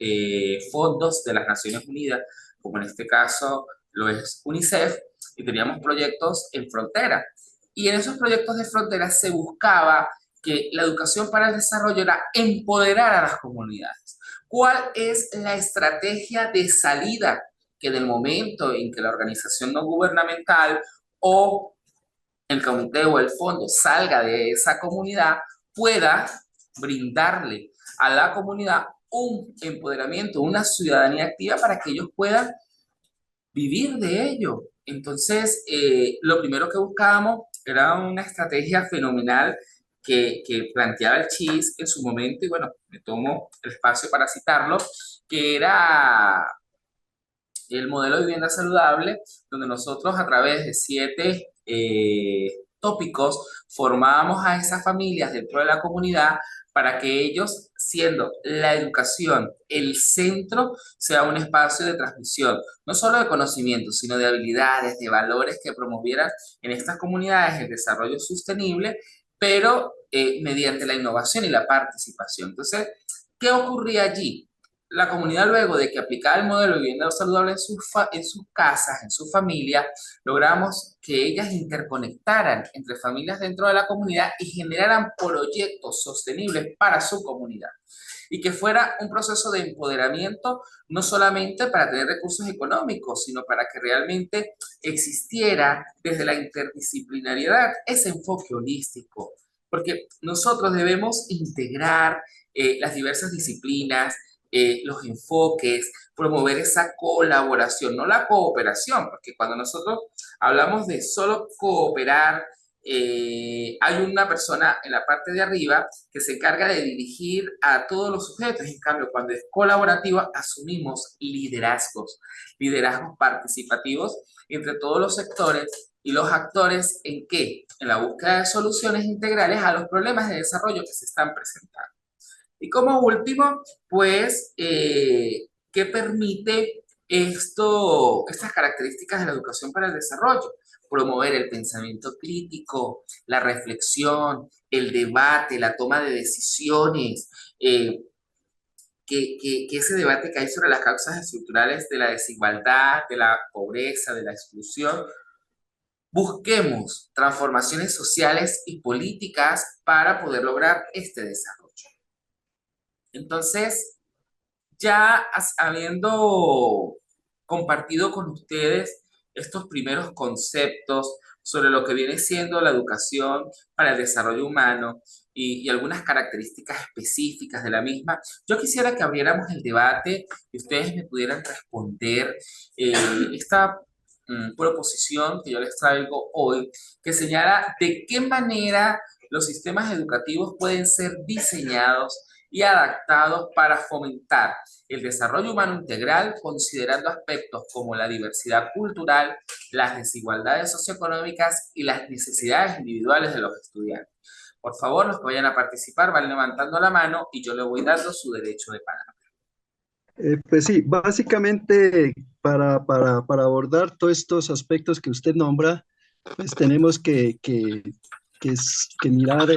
fondos de las Naciones Unidas, como en este caso lo es UNICEF, y teníamos proyectos en frontera. Y en esos proyectos de frontera se buscaba que la educación para el desarrollo era empoderar a las comunidades. ¿Cuál es la estrategia de salida que en el momento en que la organización no gubernamental o el comité o el fondo salga de esa comunidad pueda brindarle a la comunidad un empoderamiento, una ciudadanía activa para que ellos puedan vivir de ello? Entonces, lo primero que buscábamos era una estrategia fenomenal que planteaba el CHIS en su momento, y bueno, me tomo el espacio para citarlo, que era el modelo de vivienda saludable, donde nosotros a través de 7 tópicos formábamos a esas familias dentro de la comunidad para que ellos, siendo la educación el centro, sea un espacio de transmisión, no solo de conocimientos, sino de habilidades, de valores que promovieran en estas comunidades el desarrollo sostenible, pero mediante la innovación y la participación. Entonces, ¿qué ocurría allí? La comunidad, luego de que aplicaba el modelo de vivienda saludable en sus casas, en su familia, logramos que ellas interconectaran entre familias dentro de la comunidad y generaran proyectos sostenibles para su comunidad. Y que fuera un proceso de empoderamiento no solamente para tener recursos económicos, sino para que realmente existiera desde la interdisciplinariedad ese enfoque holístico. Porque nosotros debemos integrar las diversas disciplinas, los enfoques, promover esa colaboración, no la cooperación, porque cuando nosotros hablamos de solo cooperar, hay una persona en la parte de arriba que se encarga de dirigir a todos los sujetos. En cambio, cuando es colaborativa, asumimos liderazgos participativos entre todos los sectores y los actores. ¿En qué? En la búsqueda de soluciones integrales a los problemas de desarrollo que se están presentando. Y como último, pues, ¿qué permite estas características de la educación para el desarrollo? Promover el pensamiento crítico, la reflexión, el debate, la toma de decisiones, que ese debate que hay sobre las causas estructurales de la desigualdad, de la pobreza, de la exclusión, busquemos transformaciones sociales y políticas para poder lograr este desarrollo. Entonces, ya habiendo compartido con ustedes estos primeros conceptos sobre lo que viene siendo la educación para el desarrollo humano y algunas características específicas de la misma, yo quisiera que abriéramos el debate y ustedes me pudieran responder esta proposición que yo les traigo hoy, que señala de qué manera los sistemas educativos pueden ser diseñados y adaptados para fomentar el desarrollo humano integral, considerando aspectos como la diversidad cultural, las desigualdades socioeconómicas y las necesidades individuales de los estudiantes. Por favor, los que vayan a participar van levantando la mano y yo le voy dando su derecho de palabra. Pues sí, básicamente para abordar todos estos aspectos que usted nombra, pues tenemos que mirar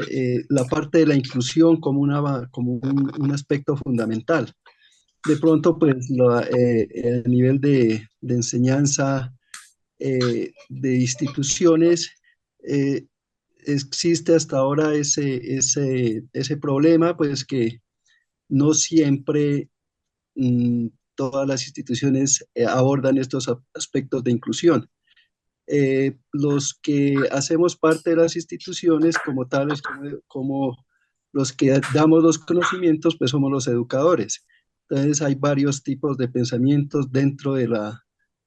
la parte de la inclusión como un aspecto fundamental. De pronto, pues el nivel de enseñanza de instituciones, existe hasta ahora ese problema, pues que no siempre todas las instituciones abordan estos aspectos de inclusión. Los que hacemos parte de las instituciones como tales, como los que damos los conocimientos, pues somos los educadores. Entonces hay varios tipos de pensamientos dentro de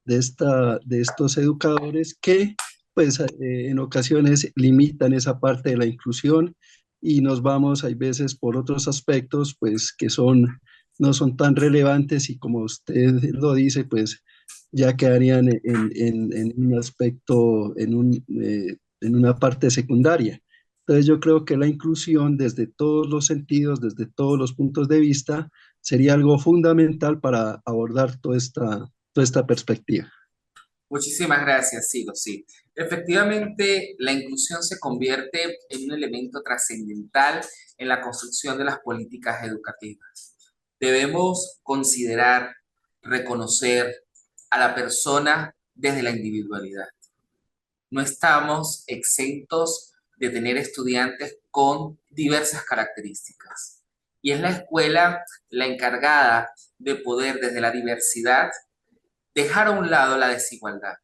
estos educadores que pues en ocasiones limitan esa parte de la inclusión y nos vamos, hay veces, por otros aspectos, pues que no son tan relevantes y como usted lo dice, pues ya quedarían en un aspecto, en una parte secundaria. Entonces yo creo que la inclusión desde todos los sentidos, desde todos los puntos de vista, sería algo fundamental para abordar toda esta perspectiva. Muchísimas gracias, Ciro. Sí, efectivamente, la inclusión se convierte en un elemento trascendental en la construcción de las políticas educativas. Debemos considerar, reconocer a la persona desde la individualidad. No estamos exentos de tener estudiantes con diversas características. Y es la escuela la encargada de poder, desde la diversidad, dejar a un lado la desigualdad,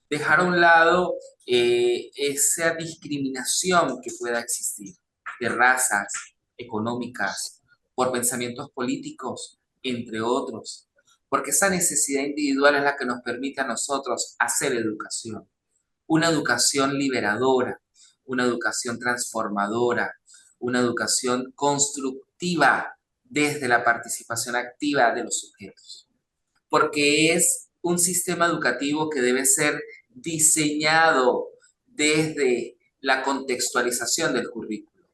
dejar a un lado esa discriminación que pueda existir de razas, económicas, por pensamientos políticos, entre otros, porque esa necesidad individual es la que nos permite a nosotros hacer educación, una educación liberadora, una educación transformadora, una educación constructiva desde la participación activa de los sujetos, porque es un sistema educativo que debe ser diseñado desde la contextualización del currículo.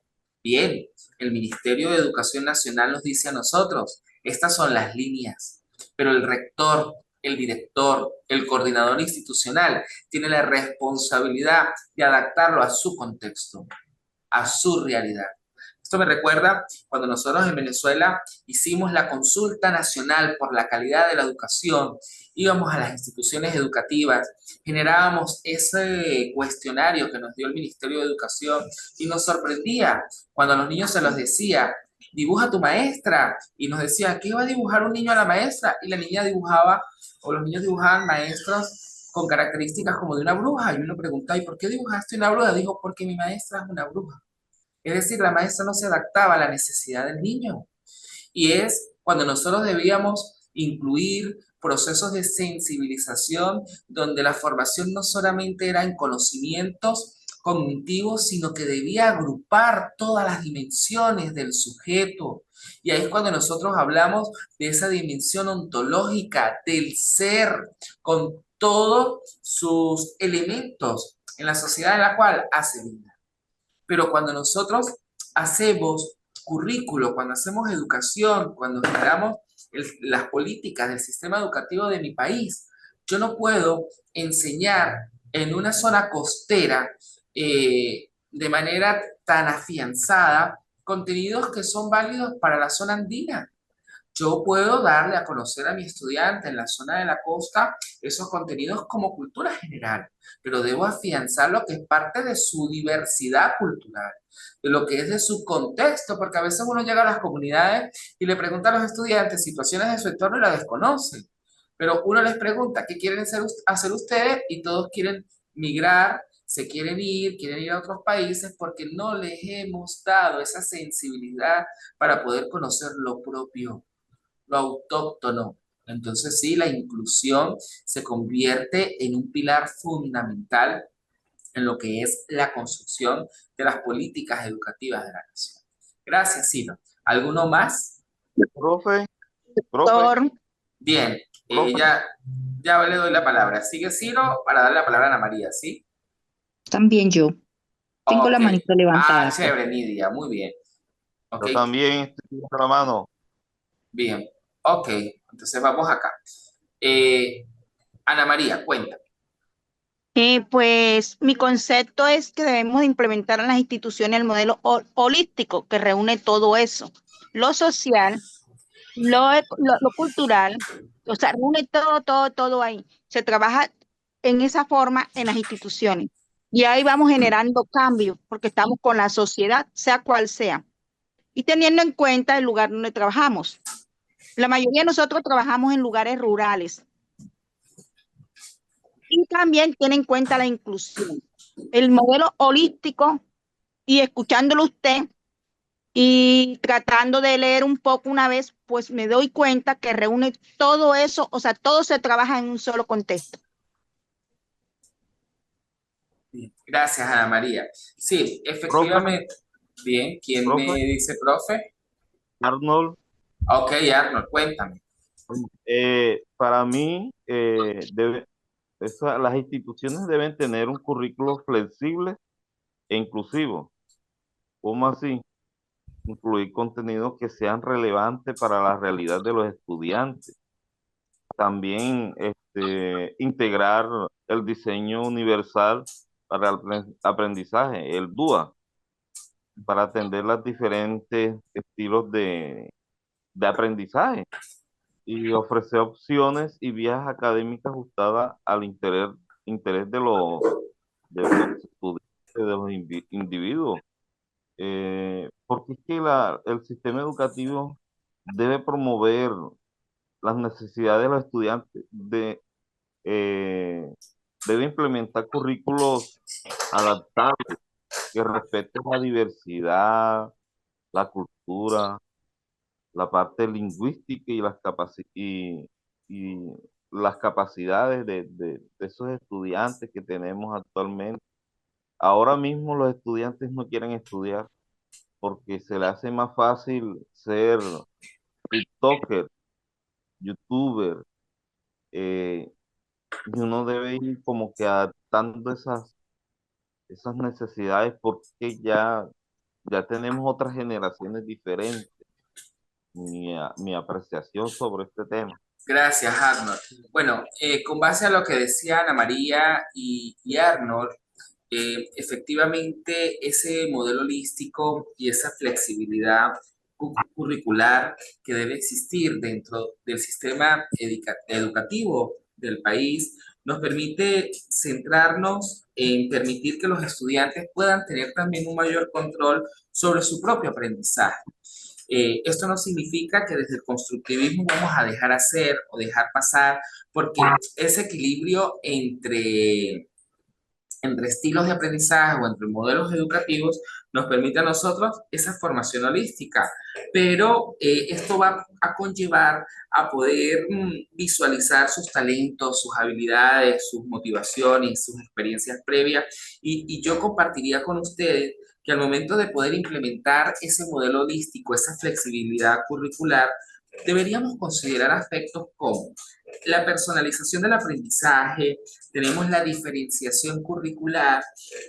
Bien, el Ministerio de Educación Nacional nos dice a nosotros, estas son las líneas, pero el rector, el director, el coordinador institucional tiene la responsabilidad de adaptarlo a su contexto, a su realidad. Esto me recuerda cuando nosotros en Venezuela hicimos la consulta nacional por la calidad de la educación, íbamos a las instituciones educativas, generábamos ese cuestionario que nos dio el Ministerio de Educación y nos sorprendía cuando a los niños se los decía, dibuja a tu maestra, y nos decía, ¿qué va a dibujar un niño a la maestra? Y la niña dibujaba, o los niños dibujaban maestros con características como de una bruja, y uno preguntaba, ¿y por qué dibujaste una bruja? Dijo, porque mi maestra es una bruja. Es decir, la maestra no se adaptaba a la necesidad del niño. Y es cuando nosotros debíamos incluir procesos de sensibilización donde la formación no solamente era en conocimientos cognitivos, sino que debía agrupar todas las dimensiones del sujeto. Y ahí es cuando nosotros hablamos de esa dimensión ontológica del ser, con todos sus elementos en la sociedad en la cual hace vida. Pero cuando nosotros hacemos currículo, cuando hacemos educación, cuando generamos las políticas del sistema educativo de mi país, yo no puedo enseñar en una zona costera de manera tan afianzada contenidos que son válidos para la zona andina. Yo puedo darle a conocer a mi estudiante en la zona de la costa esos contenidos como cultura general, pero debo afianzar lo que es parte de su diversidad cultural, de lo que es de su contexto, porque a veces uno llega a las comunidades y le pregunta a los estudiantes situaciones de su entorno y la desconocen, pero uno les pregunta qué quieren hacer ustedes y todos quieren migrar, se quieren ir a otros países porque no les hemos dado esa sensibilidad para poder conocer lo propio, lo autóctono. Entonces sí, la inclusión se convierte en un pilar fundamental en lo que es la construcción de las políticas educativas de la nación. Gracias, Ciro. ¿Alguno más? Profe, Doctor, Bien, profe. ya le doy la palabra. Sigue Ciro para darle la palabra a Ana María, ¿sí? también yo. Tengo la Ok. manita levantada. Ah, chévere, Nidia, muy bien. Ok, Yo también estoy con la mano. bien. Ok, entonces vamos acá. Ana María, cuenta. Pues mi concepto es que debemos de implementar en las instituciones el modelo holístico que reúne todo eso, lo social, lo cultural, o sea, reúne todo ahí. Se trabaja en esa forma en las instituciones y ahí vamos generando cambios porque estamos con la sociedad, sea cual sea, y teniendo en cuenta el lugar donde trabajamos. La mayoría de nosotros trabajamos en lugares rurales y también tiene en cuenta la inclusión. El modelo holístico y escuchándolo usted y tratando de leer un poco una vez, pues me doy cuenta que reúne todo eso, o sea, todo se trabaja en un solo contexto. Gracias, Ana María. Sí, Profe, efectivamente. Bien, ¿quién me Profe, dice, profe? Arnold, Ok, Arnold, cuéntame. para mí, las instituciones deben tener un currículo flexible e inclusivo. ¿Cómo así? Incluir contenidos que sean relevantes para la realidad de los estudiantes. También integrar el diseño universal para el aprendizaje, el DUA, para atender los diferentes estilos de aprendizaje y ofrecer opciones y vías académicas ajustadas al interés de los estudiantes, de los individuos. Porque es que el sistema educativo debe promover las necesidades de los estudiantes, eh, debe implementar currículos adaptables que respeten la diversidad, la cultura, la parte lingüística y las capacidades de esos estudiantes que tenemos actualmente. Ahora mismo los estudiantes no quieren estudiar porque se les hace más fácil ser TikToker, YouTuber, eh, y uno debe ir como que adaptando esas necesidades porque ya tenemos otras generaciones diferentes. Mi apreciación sobre este tema. Gracias, Arnold. Bueno, con base a lo que decía Ana María y Arnold, efectivamente ese modelo holístico y esa flexibilidad curricular que debe existir dentro del sistema educativo del país nos permite centrarnos en permitir que los estudiantes puedan tener también un mayor control sobre su propio aprendizaje. Esto no significa que desde el constructivismo vamos a dejar hacer o dejar pasar, porque ese equilibrio entre estilos de aprendizaje o entre modelos educativos nos permite a nosotros esa formación holística, pero esto va a conllevar a poder visualizar sus talentos, sus habilidades, sus motivaciones, sus experiencias previas y yo compartiría con ustedes que al momento de poder implementar ese modelo holístico, esa flexibilidad curricular, deberíamos considerar aspectos como la personalización del aprendizaje, tenemos la diferenciación curricular,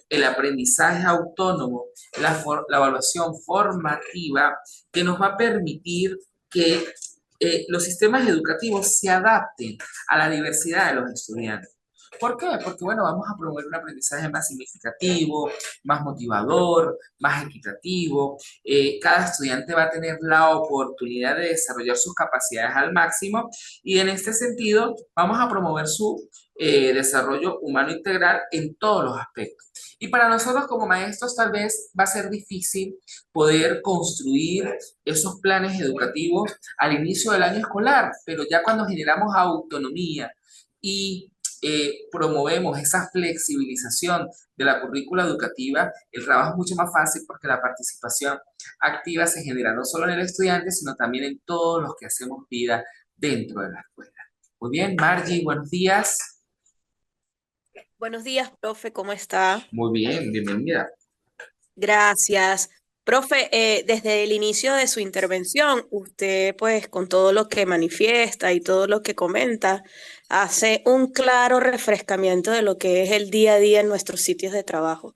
el aprendizaje autónomo, la evaluación formativa, que nos va a permitir que los sistemas educativos se adapten a la diversidad de los estudiantes. ¿Por qué? Porque, bueno, vamos a promover un aprendizaje más significativo, más motivador, más equitativo. Cada estudiante va a tener la oportunidad de desarrollar sus capacidades al máximo y en este sentido vamos a promover su desarrollo humano integral en todos los aspectos. Y para nosotros como maestros tal vez va a ser difícil poder construir esos planes educativos al inicio del año escolar, pero ya cuando generamos autonomía y promovemos esa flexibilización de la currícula educativa, el trabajo es mucho más fácil porque la participación activa se genera no solo en el estudiante, sino también en todos los que hacemos vida dentro de la escuela. Muy bien, Margie, buenos días. Buenos días, profe, ¿cómo está? Muy bien, bienvenida. Gracias. Profe, desde el inicio de su intervención, usted pues con todo lo que manifiesta y todo lo que comenta, hace un claro refrescamiento de lo que es el día a día en nuestros sitios de trabajo.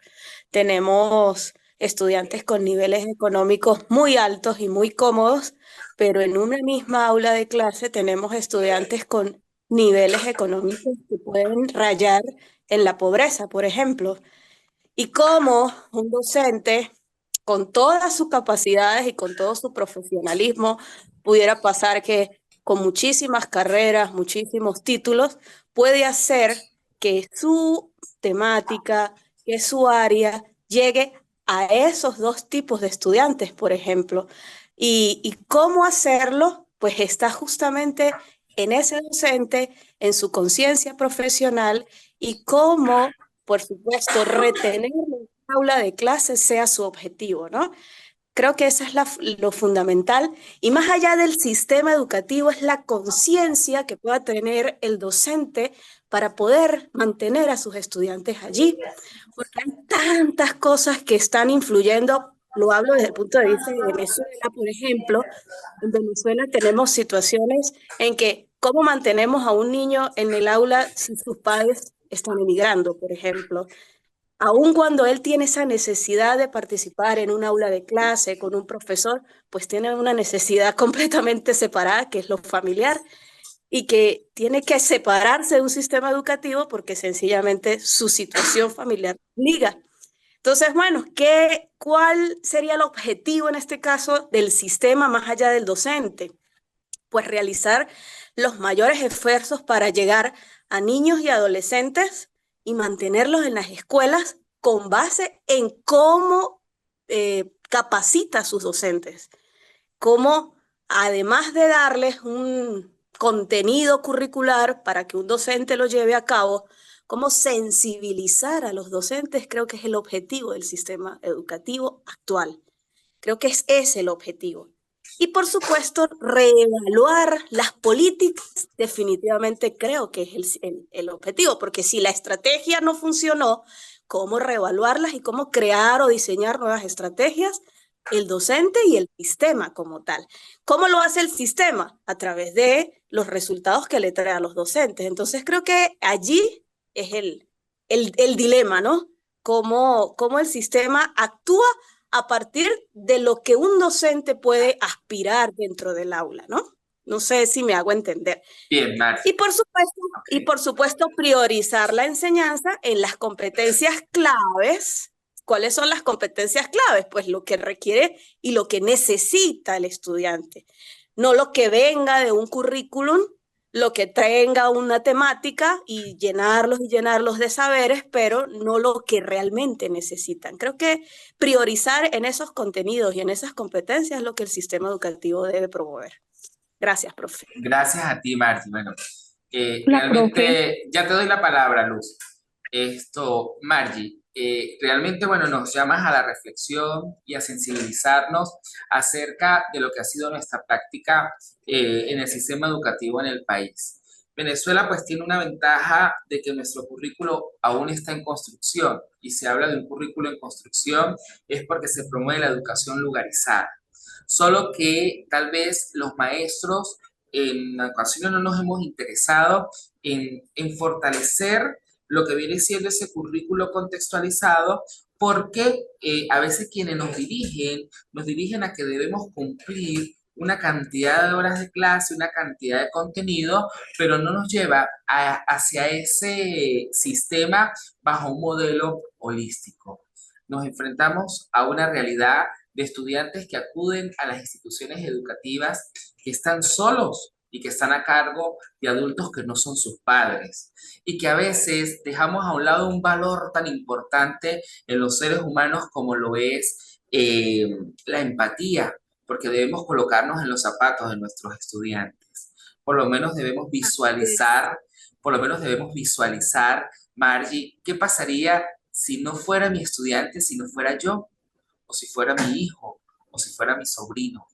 Tenemos estudiantes con niveles económicos muy altos y muy cómodos, pero en una misma aula de clase tenemos estudiantes con niveles económicos que pueden rayar en la pobreza, por ejemplo. Y cómo un docente, con todas sus capacidades y con todo su profesionalismo, pudiera pasar que con muchísimas carreras, muchísimos títulos, puede hacer que su temática, que su área llegue a esos dos tipos de estudiantes, por ejemplo. Y cómo hacerlo, pues está justamente en ese docente, en su conciencia profesional y cómo, por supuesto, retener en el aula de clase sea su objetivo, ¿no? Creo que eso es lo fundamental y más allá del sistema educativo es la conciencia que pueda tener el docente para poder mantener a sus estudiantes allí, porque hay tantas cosas que están influyendo lo hablo desde el punto de vista de Venezuela, por ejemplo. En Venezuela tenemos situaciones en que cómo mantenemos a un niño en el aula si sus padres están emigrando, por ejemplo. Aun cuando él tiene esa necesidad de participar en un aula de clase con un profesor, pues tiene una necesidad completamente separada, que es lo familiar, y que tiene que separarse de un sistema educativo porque sencillamente su situación familiar obliga. Entonces, bueno, ¿cuál sería el objetivo en este caso del sistema más allá del docente? Pues realizar los mayores esfuerzos para llegar a niños y adolescentes y mantenerlos en las escuelas con base en cómo capacita a sus docentes, cómo además de darles un contenido curricular para que un docente lo lleve a cabo, cómo sensibilizar a los docentes, creo que es el objetivo del sistema educativo actual. Creo que es ese el objetivo. Y por supuesto, reevaluar las políticas definitivamente creo que es el objetivo, porque si la estrategia no funcionó, ¿cómo reevaluarlas y cómo crear o diseñar nuevas estrategias? El docente y el sistema como tal. ¿Cómo lo hace el sistema? A través de los resultados que le trae a los docentes. Entonces creo que allí es el dilema, ¿no? Cómo el sistema actúa a partir de lo que un docente puede aspirar dentro del aula, ¿no? No sé si me hago entender. Bien, Mari. Y por supuesto, priorizar la enseñanza en las competencias claves. ¿Cuáles son las competencias claves? Pues lo que requiere y lo que necesita el estudiante. No lo que venga de un currículum, lo que tenga una temática y llenarlos de saberes, pero no lo que realmente necesitan. Creo que priorizar en esos contenidos y en esas competencias es lo que el sistema educativo debe promover. Gracias, profe. Gracias a ti, Marti. Bueno, La realmente ya te doy la palabra, Luz. Margie, realmente, bueno, nos llamas a la reflexión y a sensibilizarnos acerca de lo que ha sido nuestra práctica en el sistema educativo en el país. Venezuela pues tiene una ventaja de que nuestro currículo aún está en construcción, y se habla de un currículo en construcción es porque se promueve la educación lugarizada. Solo que tal vez los maestros en ocasiones no nos hemos interesado en fortalecer lo que viene siendo ese currículo contextualizado, porque a veces quienes nos dirigen a que debemos cumplir una cantidad de horas de clase, una cantidad de contenido, pero no nos lleva hacia ese sistema bajo un modelo holístico. Nos enfrentamos a una realidad de estudiantes que acuden a las instituciones educativas que están solos y que están a cargo de adultos que no son sus padres, y que a veces dejamos a un lado un valor tan importante en los seres humanos como lo es la empatía, porque debemos colocarnos en los zapatos de nuestros estudiantes. Por lo menos debemos visualizar, Margie, ¿qué pasaría si no fuera mi estudiante, si no fuera yo, o si fuera mi hijo, o si fuera mi sobrino?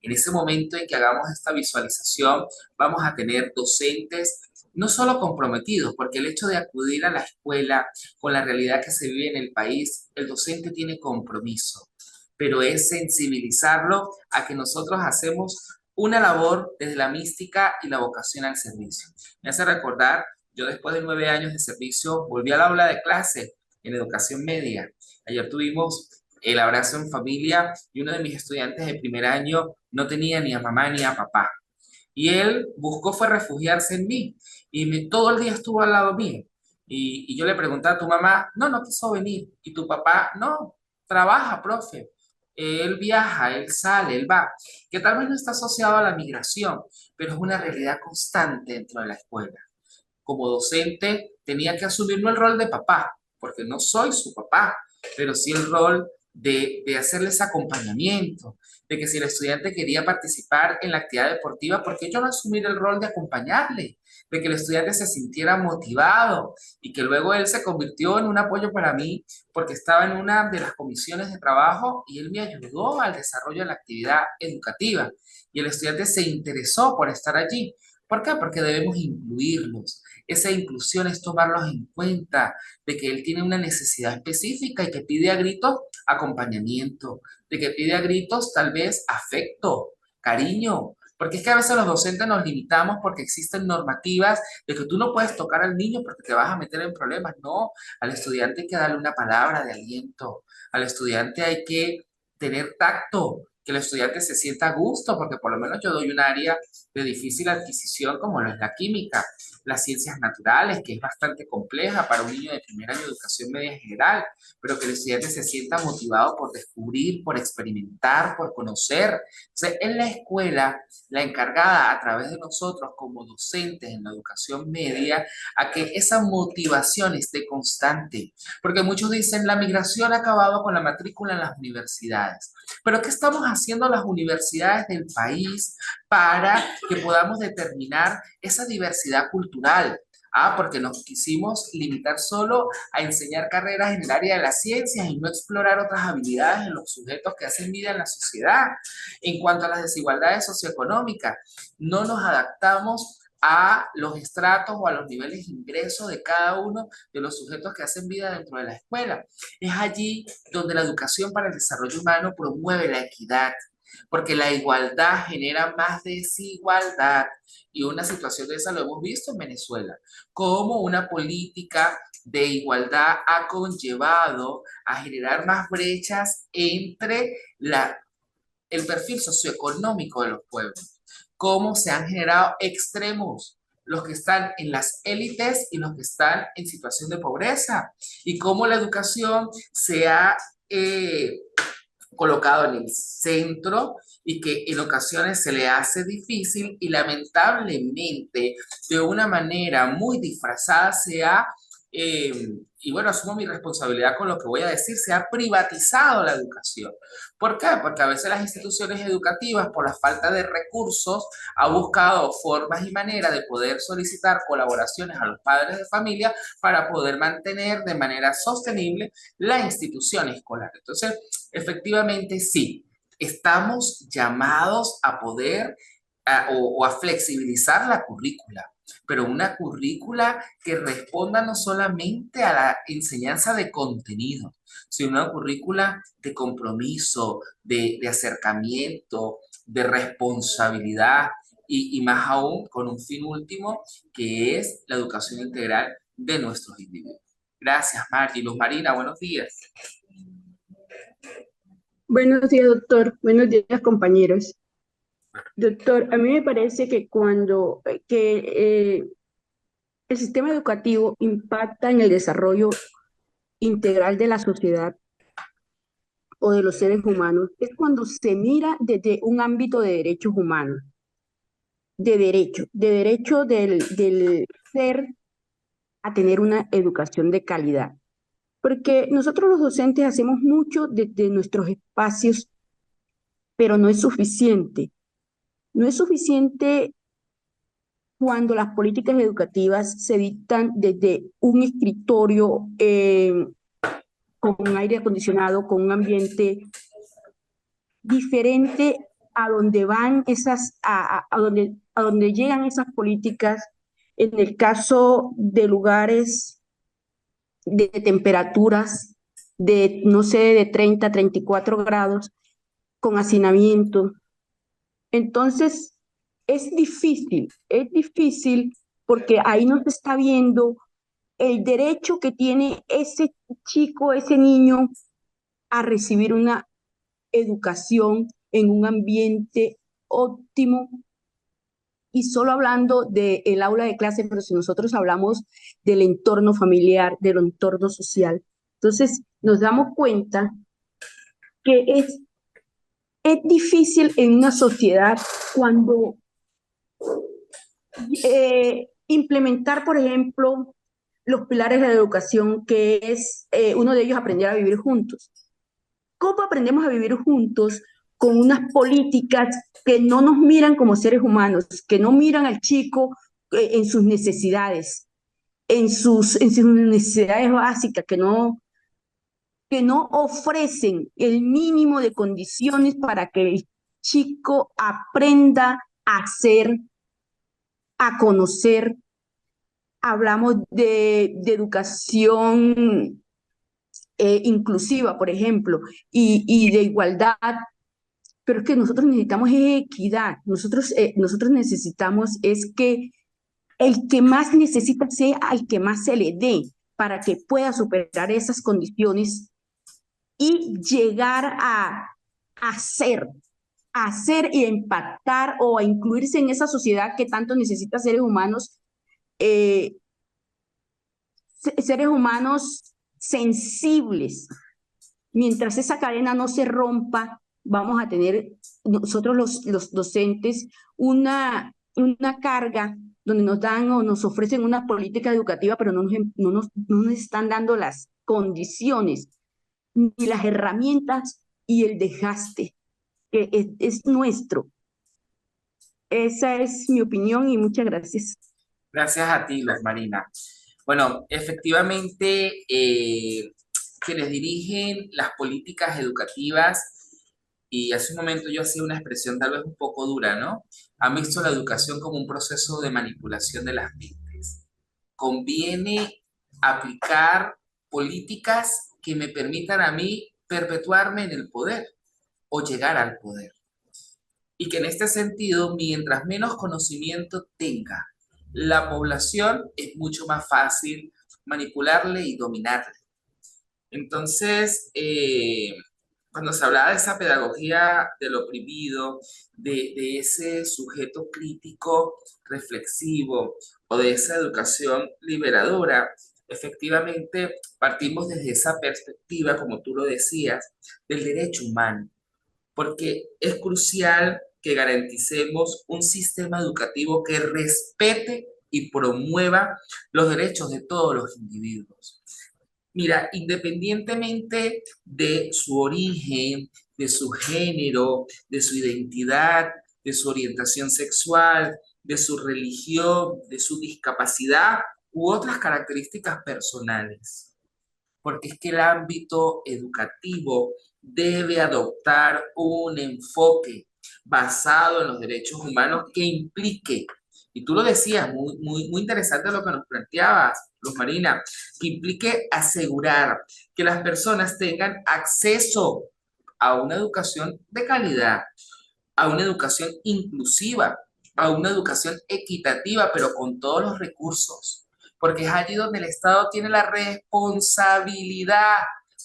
En ese momento en que hagamos esta visualización, vamos a tener docentes no solo comprometidos, porque el hecho de acudir a la escuela con la realidad que se vive en el país, el docente tiene compromiso, pero es sensibilizarlo a que nosotros hacemos una labor desde la mística y la vocación al servicio. Me hace recordar, yo después de 9 años de servicio volví al aula de clase en educación media. Ayer tuvimos el abrazo en familia y uno de mis estudiantes de primer año no tenía ni a mamá ni a papá. Y él fue refugiarse en mí, y todo el día estuvo al lado mío. Y yo le preguntaba a tu mamá, no quiso venir. Y tu papá, no, trabaja, profe. Él viaja, él sale, él va. Que tal vez no está asociado a la migración, pero es una realidad constante dentro de la escuela. Como docente tenía que asumir no el rol de papá, porque no soy su papá, pero sí el rol de hacerles acompañamiento, de que si el estudiante quería participar en la actividad deportiva, ¿por qué yo no asumir el rol de acompañarle? De que el estudiante se sintiera motivado, y que luego él se convirtió en un apoyo para mí porque estaba en una de las comisiones de trabajo y él me ayudó al desarrollo de la actividad educativa, y el estudiante se interesó por estar allí. ¿Por qué? Porque debemos incluirlos. Esa inclusión es tomarlos en cuenta de que él tiene una necesidad específica y que pide a gritos acompañamiento, de que pide a gritos tal vez afecto, cariño. Porque es que a veces los docentes nos limitamos porque existen normativas de que tú no puedes tocar al niño porque te vas a meter en problemas. No, al estudiante hay que darle una palabra de aliento, al estudiante hay que tener tacto, que el estudiante se sienta a gusto, porque por lo menos yo doy un área de difícil adquisición como lo es la química, las ciencias naturales, que es bastante compleja para un niño de primer año de educación media general, pero que el estudiante se sienta motivado por descubrir, por experimentar, por conocer. Entonces, en la escuela, la encargada a través de nosotros como docentes en la educación media, a que esa motivación esté constante, porque muchos dicen, la migración ha acabado con la matrícula en las universidades, pero ¿qué estamos haciendo las universidades del país para que podamos determinar esa diversidad cultural? Porque nos quisimos limitar solo a enseñar carreras en el área de las ciencias y no explorar otras habilidades en los sujetos que hacen vida en la sociedad. En cuanto a las desigualdades socioeconómicas, no nos adaptamos a los estratos o a los niveles de ingreso de cada uno de los sujetos que hacen vida dentro de la escuela. Es allí donde la educación para el desarrollo humano promueve la equidad, porque la igualdad genera más desigualdad. Y una situación de esa lo hemos visto en Venezuela, como una política de igualdad ha conllevado a generar más brechas entre el perfil socioeconómico de los pueblos, cómo se han generado extremos, los que están en las élites y los que están en situación de pobreza, y cómo la educación se ha colocado en el centro y que en ocasiones se le hace difícil y lamentablemente de una manera muy disfrazada se ha, y bueno, asumo mi responsabilidad con lo que voy a decir, se ha privatizado la educación. ¿Por qué? Porque a veces las instituciones educativas, por la falta de recursos, han buscado formas y maneras de poder solicitar colaboraciones a los padres de familia para poder mantener de manera sostenible la institución escolar. Entonces, efectivamente, sí, estamos llamados a poder o a flexibilizar la currícula, pero una currícula que responda no solamente a la enseñanza de contenido, sino una currícula de compromiso, de acercamiento, de responsabilidad y más aún con un fin último que es la educación integral de nuestros individuos. Gracias, Margie. Luz Marina, buenos días. Buenos días, doctor. Buenos días, compañeros. Doctor, a mí me parece que cuando el sistema educativo impacta en el desarrollo integral de la sociedad o de los seres humanos, es cuando se mira desde un ámbito de derechos humanos, de derecho del ser a tener una educación de calidad. Porque nosotros los docentes hacemos mucho desde nuestros espacios, pero no es suficiente. No es suficiente cuando las políticas educativas se dictan desde un escritorio con un aire acondicionado, con un ambiente diferente a donde van esas, a donde llegan esas políticas en el caso de lugares de temperaturas de, no sé, de 30 a 34 grados, con hacinamiento. Entonces, es difícil porque ahí no se está viendo el derecho que tiene ese chico, ese niño, a recibir una educación en un ambiente óptimo. Y solo hablando del aula de clase, pero si nosotros hablamos del entorno familiar, del entorno social, entonces nos damos cuenta que es difícil en una sociedad cuando implementar, por ejemplo, los pilares de la educación, que es uno de ellos aprender a vivir juntos. ¿Cómo aprendemos a vivir juntos con unas políticas que no nos miran como seres humanos, que no miran al chico en sus necesidades, en sus necesidades básicas, que no ofrecen el mínimo de condiciones para que el chico aprenda a a conocer, hablamos de educación inclusiva, por ejemplo, y de igualdad, pero es que nosotros necesitamos equidad, nosotros necesitamos es que el que más necesita sea al que más se le dé para que pueda superar esas condiciones y llegar a ser, a ser y a impactar o a incluirse en esa sociedad que tanto necesita eh, seres humanos sensibles. Mientras esa cadena no se rompa, vamos a tener nosotros los docentes una carga donde nos dan o nos ofrecen una política educativa, pero no nos están dando las condiciones ni las herramientas y el desgaste que es nuestro. Esa es mi opinión y muchas gracias. Gracias a ti, Luz Marina. Bueno, efectivamente, quienes dirigen las políticas educativas, y hace un momento yo hacía una expresión tal vez un poco dura, ¿no? Han visto la educación como un proceso de manipulación de las mentes. Conviene aplicar políticas que me permitan a mí perpetuarme en el poder o llegar al poder. Y que en este sentido, mientras menos conocimiento tenga la población, es mucho más fácil manipularle y dominarle. Entonces, cuando se hablaba de esa pedagogía del oprimido, de ese sujeto crítico reflexivo o de esa educación liberadora, efectivamente partimos desde esa perspectiva, como tú lo decías, del derecho humano, porque es crucial que garanticemos un sistema educativo que respete y promueva los derechos de todos los individuos. Mira, independientemente de su origen, de su género, de su identidad, de su orientación sexual, de su religión, de su discapacidad u otras características personales. Porque es que el ámbito educativo debe adoptar un enfoque basado en los derechos humanos que implique, y tú lo decías, muy interesante lo que nos planteabas, Luz Marina, que implique asegurar que las personas tengan acceso a una educación de calidad, a una educación inclusiva, a una educación equitativa, pero con todos los recursos, porque es allí donde el Estado tiene la responsabilidad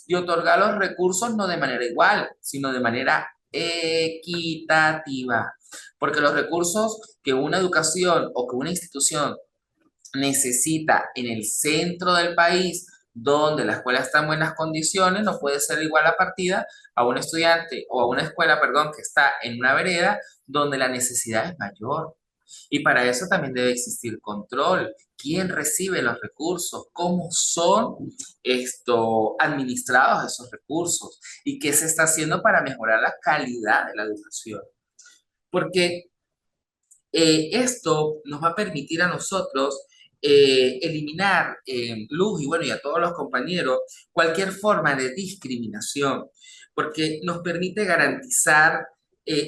de otorgar los recursos no de manera igual, sino de manera equitativa, porque los recursos que una educación o que una institución necesita en el centro del país, donde la escuela está en buenas condiciones, no puede ser igual la partida a un estudiante o a una escuela, perdón, que está en una vereda donde la necesidad es mayor. Y para eso también debe existir control. ¿Quién recibe los recursos? ¿Cómo son administrados esos recursos? ¿Y qué se está haciendo para mejorar la calidad de la educación? Porque esto nos va a permitir a nosotros eliminar, Luz, y bueno, y a todos los compañeros, cualquier forma de discriminación, porque nos permite garantizar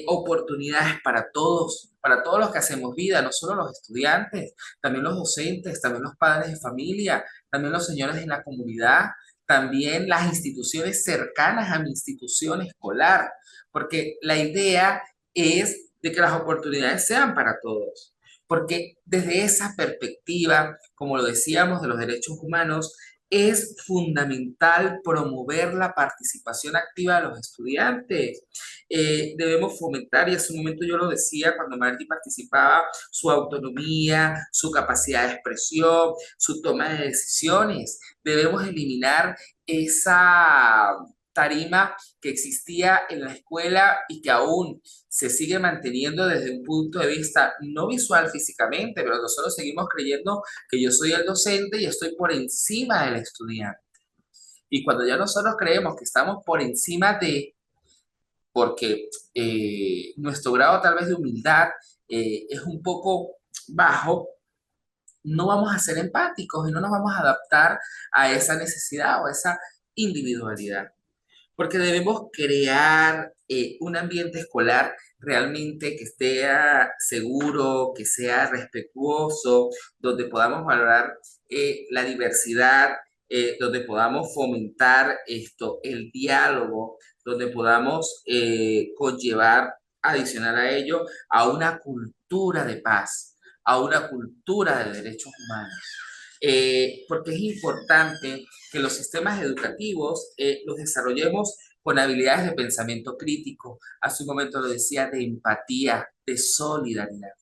oportunidades para todos los que hacemos vida, no solo los estudiantes, también los docentes, también los padres de familia, también los señores en la comunidad, también las instituciones cercanas a mi institución escolar, porque la idea es de que las oportunidades sean para todos. Porque desde esa perspectiva, como lo decíamos, de los derechos humanos, es fundamental promover la participación activa de los estudiantes. Debemos fomentar, y hace un momento yo lo decía cuando Marty participaba, su autonomía, su capacidad de expresión, su toma de decisiones. Debemos eliminar esa tarima que existía en la escuela y que aún se sigue manteniendo desde un punto de vista no visual físicamente, pero nosotros seguimos creyendo que yo soy el docente y estoy por encima del estudiante. Y cuando ya nosotros creemos que estamos por encima de, porque nuestro grado tal vez de humildad es un poco bajo, no vamos a ser empáticos y no nos vamos a adaptar a esa necesidad o a esa individualidad. Porque debemos crear un ambiente escolar realmente que esté seguro, que sea respetuoso, donde podamos valorar la diversidad, donde podamos fomentar el diálogo, donde podamos conllevar, adicional a ello, a una cultura de paz, a una cultura de derechos humanos. Porque es importante que los sistemas educativos los desarrollemos con habilidades de pensamiento crítico, hace un momento lo decía, de empatía, de solidaridad,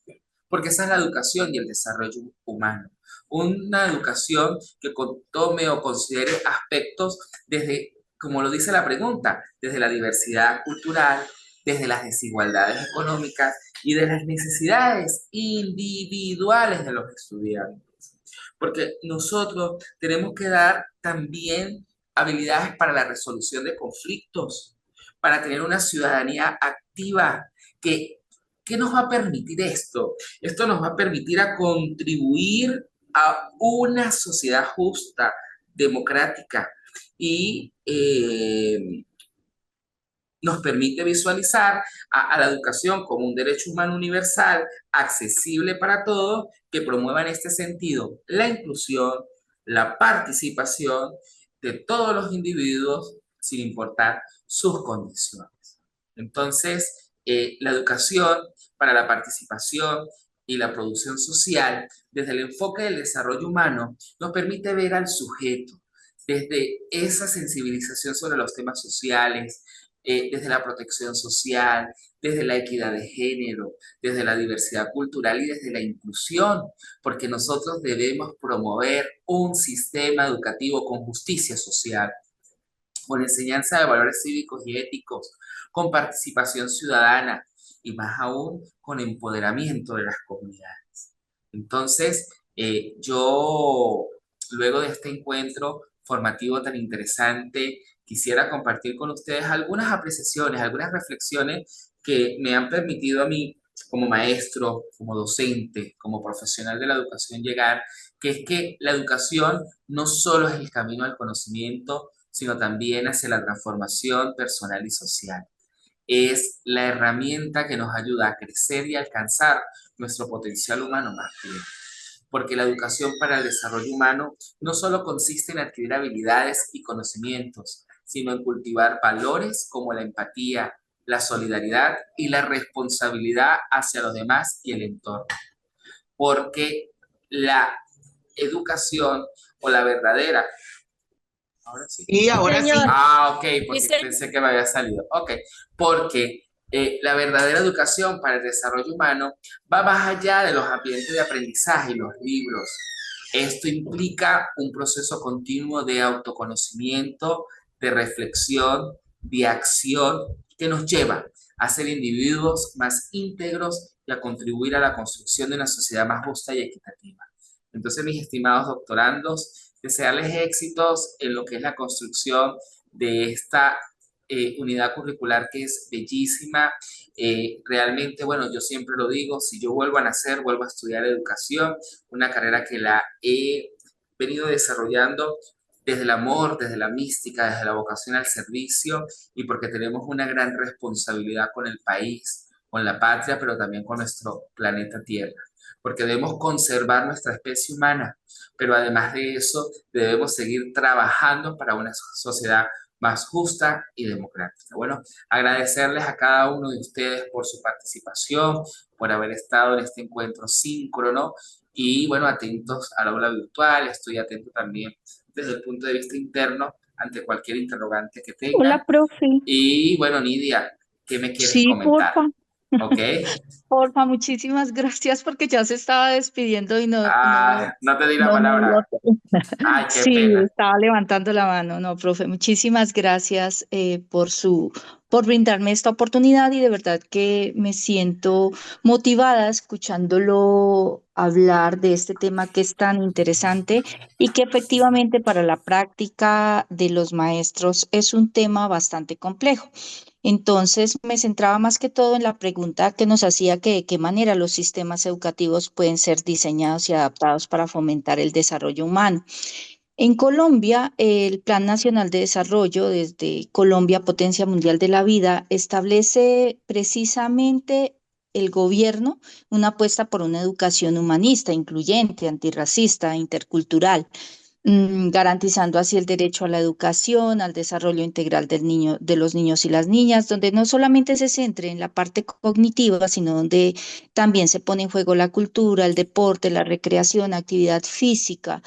porque esa es la educación y el desarrollo humano. Una educación que tome o considere aspectos desde, como lo dice la pregunta, desde la diversidad cultural, desde las desigualdades económicas y de las necesidades individuales de los estudiantes. Porque nosotros tenemos que dar también habilidades para la resolución de conflictos, para tener una ciudadanía activa. ¿Qué nos va a permitir esto? Esto nos va a permitir a contribuir a una sociedad justa, democrática y nos permite visualizar a la educación como un derecho humano universal, accesible para todos, que promueva en este sentido la inclusión, la participación de todos los individuos sin importar sus condiciones. Entonces, la educación para la participación y la producción social, desde el enfoque del desarrollo humano, nos permite ver al sujeto desde esa sensibilización sobre los temas sociales, desde la protección social, desde la equidad de género, desde la diversidad cultural y desde la inclusión, porque nosotros debemos promover un sistema educativo con justicia social, con enseñanza de valores cívicos y éticos, con participación ciudadana y más aún con empoderamiento de las comunidades. Entonces, yo, luego de este encuentro formativo tan interesante, quisiera compartir con ustedes algunas apreciaciones, algunas reflexiones que me han permitido a mí, como maestro, como docente, como profesional de la educación, llegar, que es que la educación no solo es el camino al conocimiento, sino también hacia la transformación personal y social. Es la herramienta que nos ayuda a crecer y alcanzar nuestro potencial humano más pleno. Porque la educación para el desarrollo humano no solo consiste en adquirir habilidades y conocimientos, sino en cultivar valores como la empatía, la solidaridad y la responsabilidad hacia los demás y el entorno. Porque la educación o la verdadera... Ahora sí. Y ahora sí. Ok, porque pensé que me había salido. Ok, porque la verdadera educación para el desarrollo humano va más allá de los ambientes de aprendizaje y los libros. Esto implica un proceso continuo de autoconocimiento, de reflexión, de acción, que nos lleva a ser individuos más íntegros y a contribuir a la construcción de una sociedad más justa y equitativa. Entonces, mis estimados doctorandos, desearles éxitos en lo que es la construcción de esta unidad curricular que es bellísima. Realmente, bueno, yo siempre lo digo, si yo vuelvo a nacer, vuelvo a estudiar educación, una carrera que la he venido desarrollando desde el amor, desde la mística, desde la vocación al servicio y porque tenemos una gran responsabilidad con el país, con la patria, pero también con nuestro planeta Tierra. Porque debemos conservar nuestra especie humana, pero además de eso debemos seguir trabajando para una sociedad más justa y democrática. Bueno, agradecerles a cada uno de ustedes por su participación, por haber estado en este encuentro síncrono y bueno, atentos al aula virtual, estoy atento también desde el punto de vista interno ante cualquier interrogante que tengan. Hola, profe. Y bueno, Nidia, ¿qué me quieres Sí, comentar? porfa. ¿Ok? Porfa, muchísimas gracias porque ya se estaba despidiendo y no te di la palabra. Ay, qué Sí, pena. estaba levantando la mano. No, profe, muchísimas gracias por brindarme esta oportunidad y de verdad que me siento motivada escuchándolo hablar de este tema que es tan interesante y que efectivamente para la práctica de los maestros es un tema bastante complejo. Entonces, me centraba más que todo en la pregunta que nos hacía que de qué manera los sistemas educativos pueden ser diseñados y adaptados para fomentar el desarrollo humano. En Colombia, el Plan Nacional de Desarrollo, desde Colombia, Potencia Mundial de la Vida, establece precisamente el gobierno una apuesta por una educación humanista, incluyente, antirracista, intercultural, garantizando así el derecho a la educación, al desarrollo integral del niño, de los niños y las niñas, donde no solamente se centre en la parte cognitiva, sino donde también se pone en juego la cultura, el deporte, la recreación, actividad física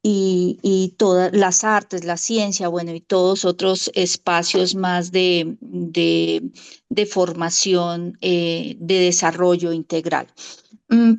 y todas las artes, la ciencia, bueno, y todos otros espacios más de formación, de desarrollo integral.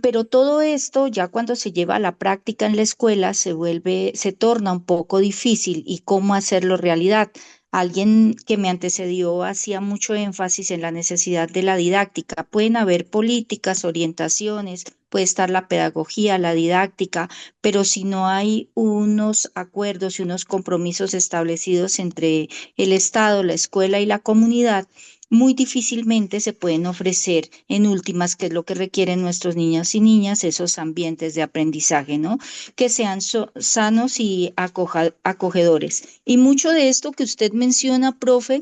Pero todo esto, ya cuando se lleva a la práctica en la escuela, se torna un poco difícil y cómo hacerlo realidad. Alguien que me antecedió hacía mucho énfasis en la necesidad de la didáctica. Pueden haber políticas, orientaciones, puede estar la pedagogía, la didáctica, pero si no hay unos acuerdos y unos compromisos establecidos entre el Estado, la escuela y la comunidad, muy difícilmente se pueden ofrecer en últimas, que es lo que requieren nuestros niños y niñas, esos ambientes de aprendizaje, ¿no? Que sean sanos y acogedores. Y mucho de esto que usted menciona, profe,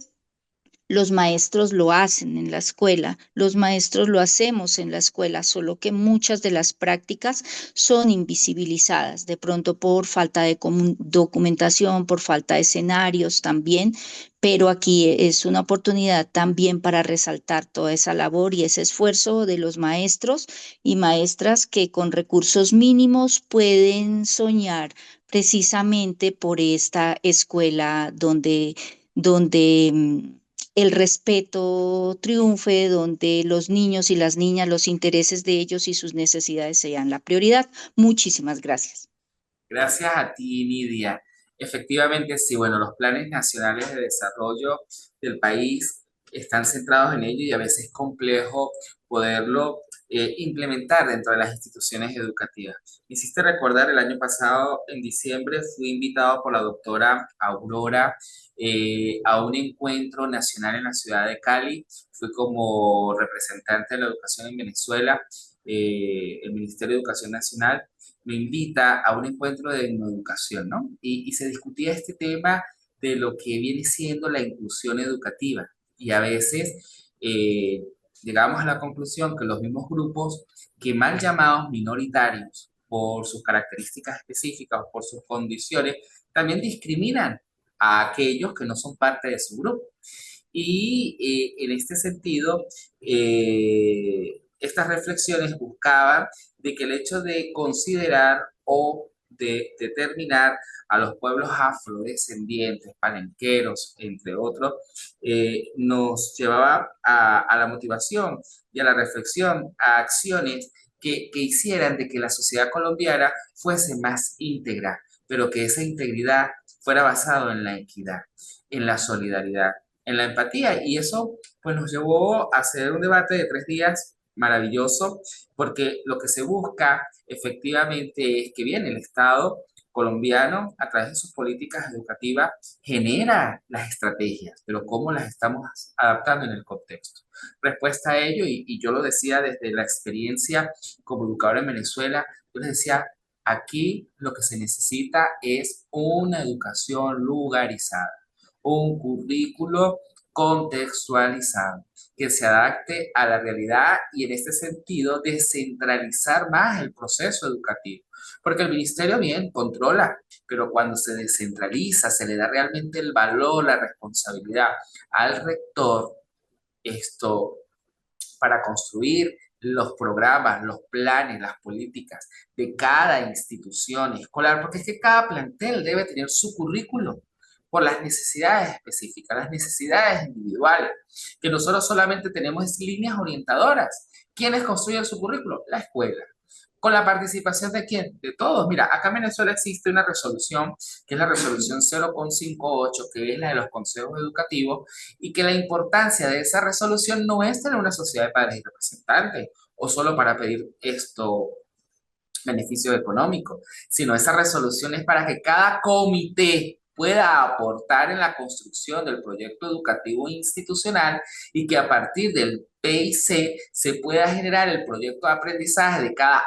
los maestros lo hacen en la escuela, los maestros lo hacemos en la escuela, solo que muchas de las prácticas son invisibilizadas, de pronto por falta de documentación, por falta de escenarios también, pero aquí es una oportunidad también para resaltar toda esa labor y ese esfuerzo de los maestros y maestras que con recursos mínimos pueden soñar precisamente por esta escuela donde el respeto triunfe, donde los niños y las niñas, los intereses de ellos y sus necesidades sean la prioridad. Muchísimas gracias. Gracias a ti, Nidia. Efectivamente, sí, bueno, los planes nacionales de desarrollo del país están centrados en ello y a veces es complejo poderlo implementar dentro de las instituciones educativas. Me hiciste recordar el año pasado, en diciembre, fui invitado por la doctora Aurora a un encuentro nacional en la ciudad de Cali. Fui como representante de la educación en Venezuela, el Ministerio de Educación Nacional me invita a un encuentro de educación, ¿no? Y se discutía este tema de lo que viene siendo la inclusión educativa. Y a veces llegamos a la conclusión que los mismos grupos que mal llamados minoritarios, por sus características específicas o por sus condiciones, también discriminan a aquellos que no son parte de su grupo. Y en este sentido, estas reflexiones buscaban de que el hecho de considerar o de determinar a los pueblos afrodescendientes, palenqueros, entre otros, nos llevaba a la motivación y a la reflexión, a acciones que hicieran de que la sociedad colombiana fuese más íntegra, pero que esa integridad fuera basada en la equidad, en la solidaridad, en la empatía. Y eso pues nos llevó a hacer un debate de 3 días maravilloso, porque lo que se busca efectivamente es que bien el Estado colombiano, a través de sus políticas educativas, genera las estrategias, pero cómo las estamos adaptando en el contexto. Respuesta a ello, y yo lo decía desde la experiencia como educador en Venezuela, yo les decía, aquí lo que se necesita es una educación lugarizada, un currículo contextualizado, que se adapte a la realidad y en este sentido descentralizar más el proceso educativo. Porque el ministerio bien controla, pero cuando se descentraliza, se le da realmente el valor, la responsabilidad al rector, esto para construir los programas, los planes, las políticas de cada institución escolar, porque es que cada plantel debe tener su currículo por las necesidades específicas, las necesidades individuales, que nosotros solamente tenemos líneas orientadoras. ¿Quiénes construyen su currículo? La escuela. ¿Con la participación de quién? De todos. Mira, acá en Venezuela existe una resolución, que es la resolución 0,58, que es la de los consejos educativos, y que la importancia de esa resolución no es tener una sociedad de padres y representantes, o solo para pedir esto beneficio económico, sino esa resolución es para que cada comité pueda aportar en la construcción del proyecto educativo institucional y que a partir del PIC se pueda generar el proyecto de aprendizaje de cada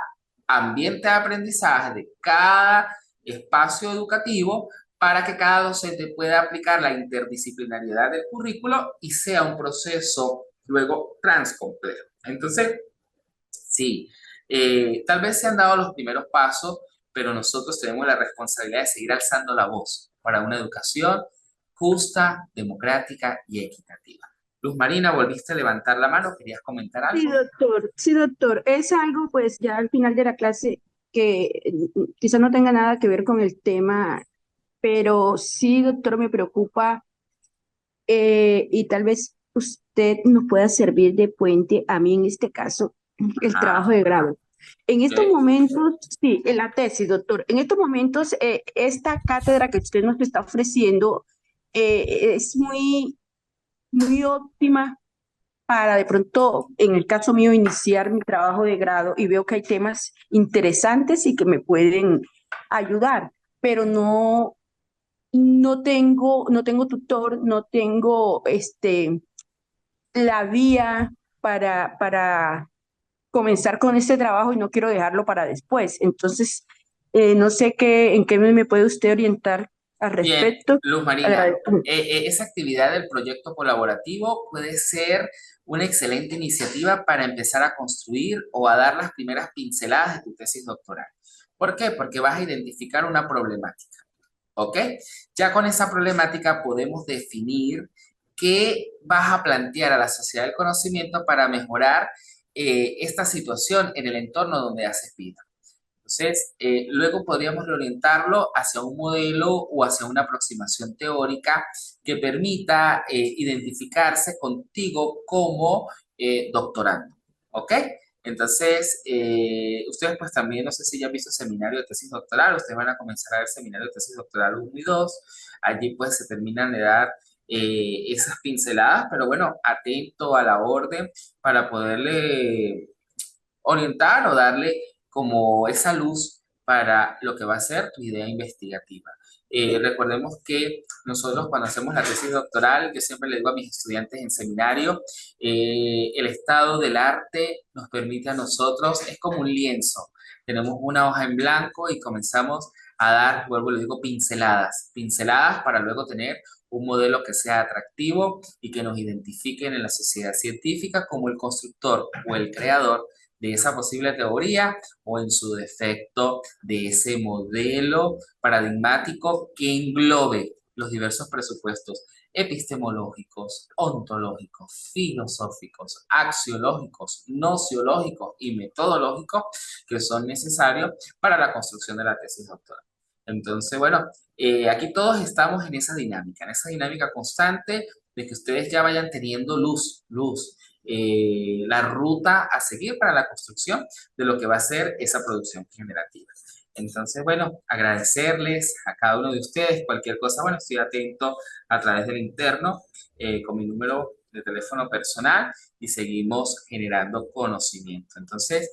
ambiente de aprendizaje, de cada espacio educativo para que cada docente pueda aplicar la interdisciplinariedad del currículo y sea un proceso luego transcomplejo. Entonces, sí, tal vez se han dado los primeros pasos, pero nosotros tenemos la responsabilidad de seguir alzando la voz para una educación justa, democrática y equitativa. Luz Marina, volviste a levantar la mano, ¿querías comentar algo? Sí, doctor. Es algo, pues, ya al final de la clase que quizá no tenga nada que ver con el tema, pero sí, doctor, me preocupa y tal vez usted nos pueda servir de puente a mí en este caso, el trabajo de grado. En estos momentos, sí, en la tesis, doctor, en estos momentos esta cátedra que usted nos está ofreciendo es muy óptima para de pronto, en el caso mío, iniciar mi trabajo de grado y veo que hay temas interesantes y que me pueden ayudar, pero no tengo tutor, no tengo la vía para comenzar con este trabajo y no quiero dejarlo para después. Entonces, no sé en qué me puede usted orientar al respecto. Bien, Luz Marina, esa actividad del proyecto colaborativo puede ser una excelente iniciativa para empezar a construir o a dar las primeras pinceladas de tu tesis doctoral. ¿Por qué? Porque vas a identificar una problemática, ¿ok? Ya con esa problemática podemos definir qué vas a plantear a la sociedad del conocimiento para mejorar esta situación en el entorno donde haces vida. Entonces, luego podríamos reorientarlo hacia un modelo o hacia una aproximación teórica que permita identificarse contigo como doctorando, ¿ok? Entonces, ustedes pues también, no sé si ya han visto seminario de tesis doctoral, ustedes van a comenzar a ver seminario de tesis doctoral 1 y 2, allí pues se terminan de dar esas pinceladas, pero bueno, atento a la orden para poderle orientar o darle como esa luz para lo que va a ser tu idea investigativa. Recordemos que nosotros cuando hacemos la tesis doctoral, yo siempre le digo a mis estudiantes en seminario, el estado del arte nos permite a nosotros, es como un lienzo, tenemos una hoja en blanco y comenzamos a dar, vuelvo y le digo, pinceladas para luego tener un modelo que sea atractivo y que nos identifiquen en la sociedad científica como el constructor o el creador de esa posible teoría o en su defecto de ese modelo paradigmático que englobe los diversos presupuestos epistemológicos, ontológicos, filosóficos, axiológicos, nociológicos y metodológicos que son necesarios para la construcción de la tesis doctoral. Entonces, bueno, aquí todos estamos en esa dinámica constante de que ustedes ya vayan teniendo luz, la ruta a seguir para la construcción de lo que va a ser esa producción generativa. Entonces, bueno, agradecerles a cada uno de ustedes. Cualquier cosa, bueno, estoy atento a través del interno con mi número de teléfono personal y seguimos generando conocimiento. Entonces,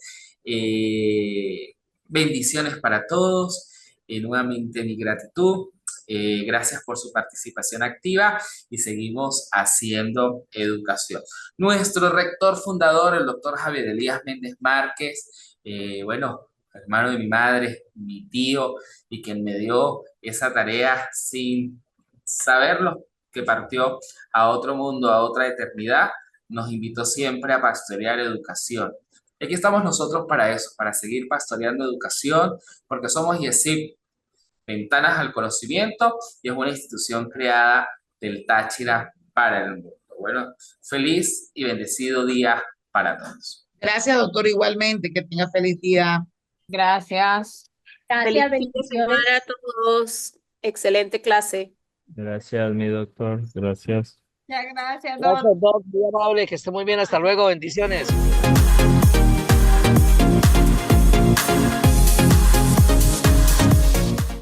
bendiciones para todos. Nuevamente mi gratitud. Gracias por su participación activa y seguimos haciendo educación. Nuestro rector fundador, el doctor Javier Elías Méndez Márquez, bueno, hermano de mi madre, mi tío, y quien me dio esa tarea sin saberlo, que partió a otro mundo, a otra eternidad, nos invitó siempre a pastorear educación. Y aquí estamos nosotros para eso, para seguir pastoreando educación, porque somos YESIP, Ventanas al Conocimiento, y es una institución creada del Táchira para el mundo. Bueno, feliz y bendecido día para todos. Gracias, doctor, igualmente. Que tenga feliz día. Gracias. Feliz fin de semana a todos. Excelente clase. Gracias, mi doctor. Gracias. Muchas gracias, Gracias, Doc. Muy amable. Que esté muy bien. Hasta luego. Bendiciones.